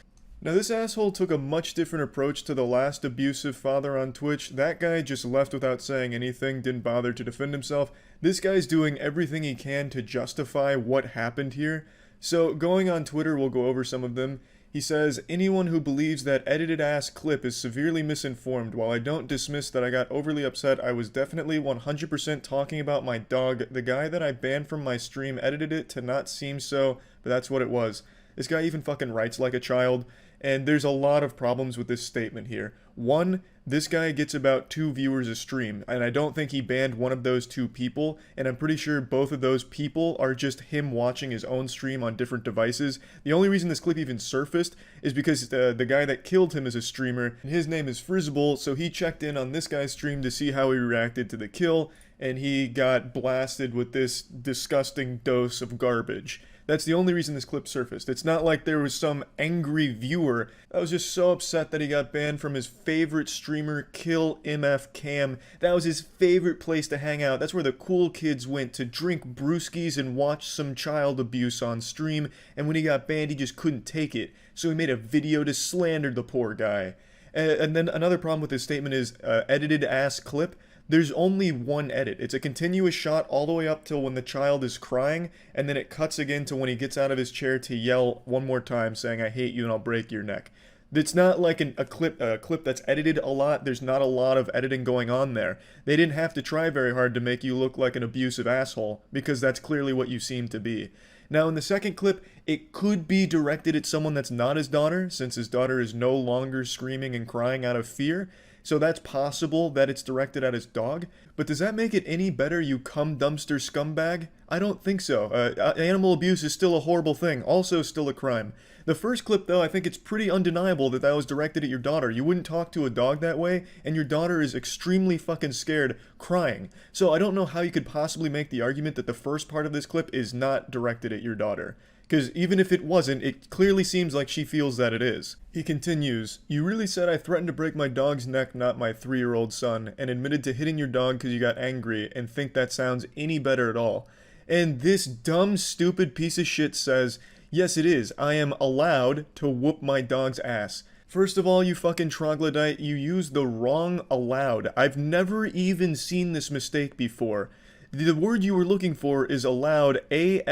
Now this asshole took a much different approach to the last abusive father on Twitch. That guy just left without saying anything, didn't bother to defend himself. This guy's doing everything he can to justify what happened here. So going on Twitter, we'll go over some of them. He says, anyone who believes that edited ass clip is severely misinformed. While I don't dismiss that I got overly upset, I was definitely 100% talking about my dog. The guy that I banned from my stream edited it to not seem so, but that's what it was. This guy even fucking writes like a child. And there's a lot of problems with this statement here. One, this guy gets about 2 viewers a stream, and I don't think he banned one of those 2 people, and I'm pretty sure both of those people are just him watching his own stream on different devices. The only reason this clip even surfaced is because the guy that killed him is a streamer, and his name is Frizzable, so he checked in on this guy's stream to see how he reacted to the kill, and he got blasted with this disgusting dose of garbage. That's the only reason this clip surfaced. It's not like there was some angry viewer that was just so upset that he got banned from his favorite streamer, Kill MF Cam. That was his favorite place to hang out. That's where the cool kids went to drink brewskis and watch some child abuse on stream. And when he got banned, he just couldn't take it. So he made a video to slander the poor guy. And then another problem with this statement is edited ass clip. There's only one edit. It's a continuous shot all the way up till when the child is crying, and then it cuts again to when he gets out of his chair to yell one more time saying, I hate you and I'll break your neck. It's not like a clip that's edited a lot. There's not a lot of editing going on there. They didn't have to try very hard to make you look like an abusive asshole, because that's clearly what you seem to be. Now in the second clip, it could be directed at someone that's not his daughter, since his daughter is no longer screaming and crying out of fear. So that's possible that it's directed at his dog. But does that make it any better, you cum dumpster scumbag? I don't think so. Animal abuse is still a horrible thing, also still a crime. The first clip, though, I think it's pretty undeniable that that was directed at your daughter. You wouldn't talk to a dog that way, and your daughter is extremely fucking scared, crying. So I don't know how you could possibly make the argument that the first part of this clip is not directed at your daughter. Because even if it wasn't, it clearly seems like she feels that it is. He continues, you really said I threatened to break my dog's neck, not my 3-year-old son, and admitted to hitting your dog because you got angry, and think that sounds any better at all. And this dumb, stupid piece of shit says, yes it is, I am allowed to whoop my dog's ass. First of all, you fucking troglodyte, you used the wrong allowed. I've never even seen this mistake before. The word you were looking for is allowed, A-L-L-O-W-E-D,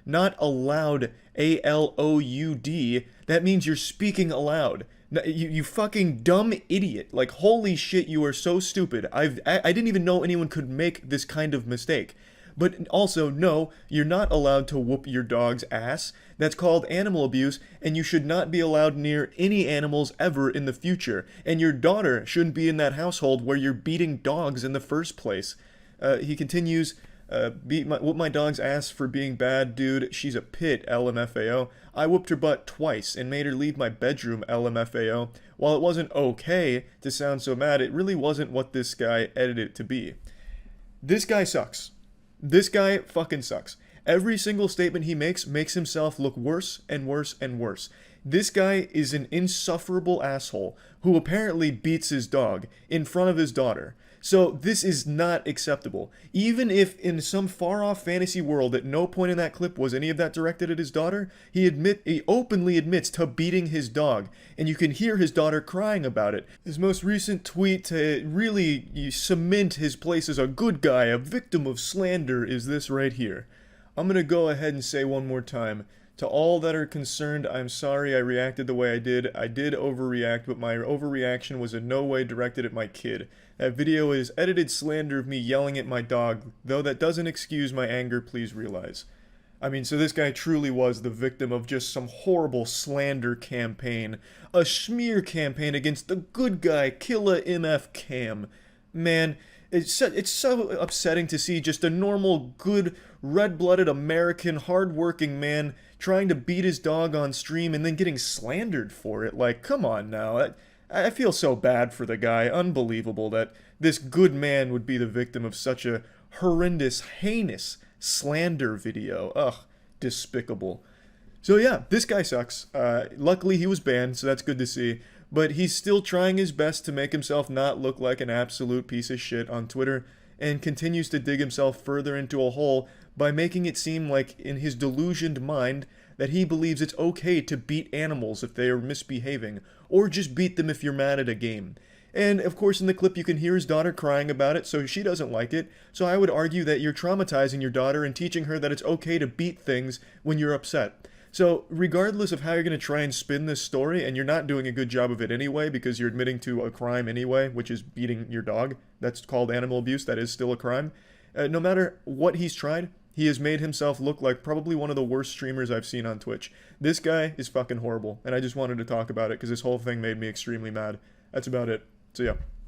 not allowed, A-L-O-U-D. That means you're speaking aloud. You fucking dumb idiot. Like, holy shit, you are so stupid. I didn't even know anyone could make this kind of mistake. But also, no, you're not allowed to whoop your dog's ass. That's called animal abuse, and you should not be allowed near any animals ever in the future. And your daughter shouldn't be in that household where you're beating dogs in the first place. He continues, whoop my dog's ass for being bad, dude. She's a pit, LMFAO. I whooped her butt twice and made her leave my bedroom, LMFAO. While it wasn't okay to sound so mad, it really wasn't what this guy edited it to be. This guy sucks. This guy fucking sucks. Every single statement he makes himself look worse and worse and worse. This guy is an insufferable asshole who apparently beats his dog in front of his daughter. So this is not acceptable. Even if in some far-off fantasy world at no point in that clip was any of that directed at his daughter, he openly admits to beating his dog, and you can hear his daughter crying about it. His most recent tweet to really cement his place as a good guy, a victim of slander, is this right here. I'm gonna go ahead and say one more time. To all that are concerned, I'm sorry I reacted the way I did. I did overreact, but my overreaction was in no way directed at my kid. That video is edited slander of me yelling at my dog, though that doesn't excuse my anger, please realize. I mean, so this guy truly was the victim of just some horrible slander campaign. A smear campaign against the good guy, Killa MF Cam. Man, it's so upsetting to see just a normal, good, red-blooded American, hard-working man trying to beat his dog on stream and then getting slandered for it. Like, come on now. I feel so bad for the guy. Unbelievable that this good man would be the victim of such a horrendous, heinous slander video. Ugh, despicable. So yeah, this guy sucks. Luckily he was banned, so that's good to see. But he's still trying his best to make himself not look like an absolute piece of shit on Twitter, and continues to dig himself further into a hole by making it seem like, in his delusioned mind, that he believes it's okay to beat animals if they are misbehaving, or just beat them if you're mad at a game. And of course in the clip you can hear his daughter crying about it, so she doesn't like it. So I would argue that you're traumatizing your daughter and teaching her that it's okay to beat things when you're upset. So regardless of how you're going to try and spin this story, and you're not doing a good job of it anyway because you're admitting to a crime anyway, which is beating your dog, that's called animal abuse, that is still a crime. No matter what he's tried, he has made himself look like probably one of the worst streamers I've seen on Twitch. This guy is fucking horrible, and I just wanted to talk about it because this whole thing made me extremely mad. That's about it. So yeah.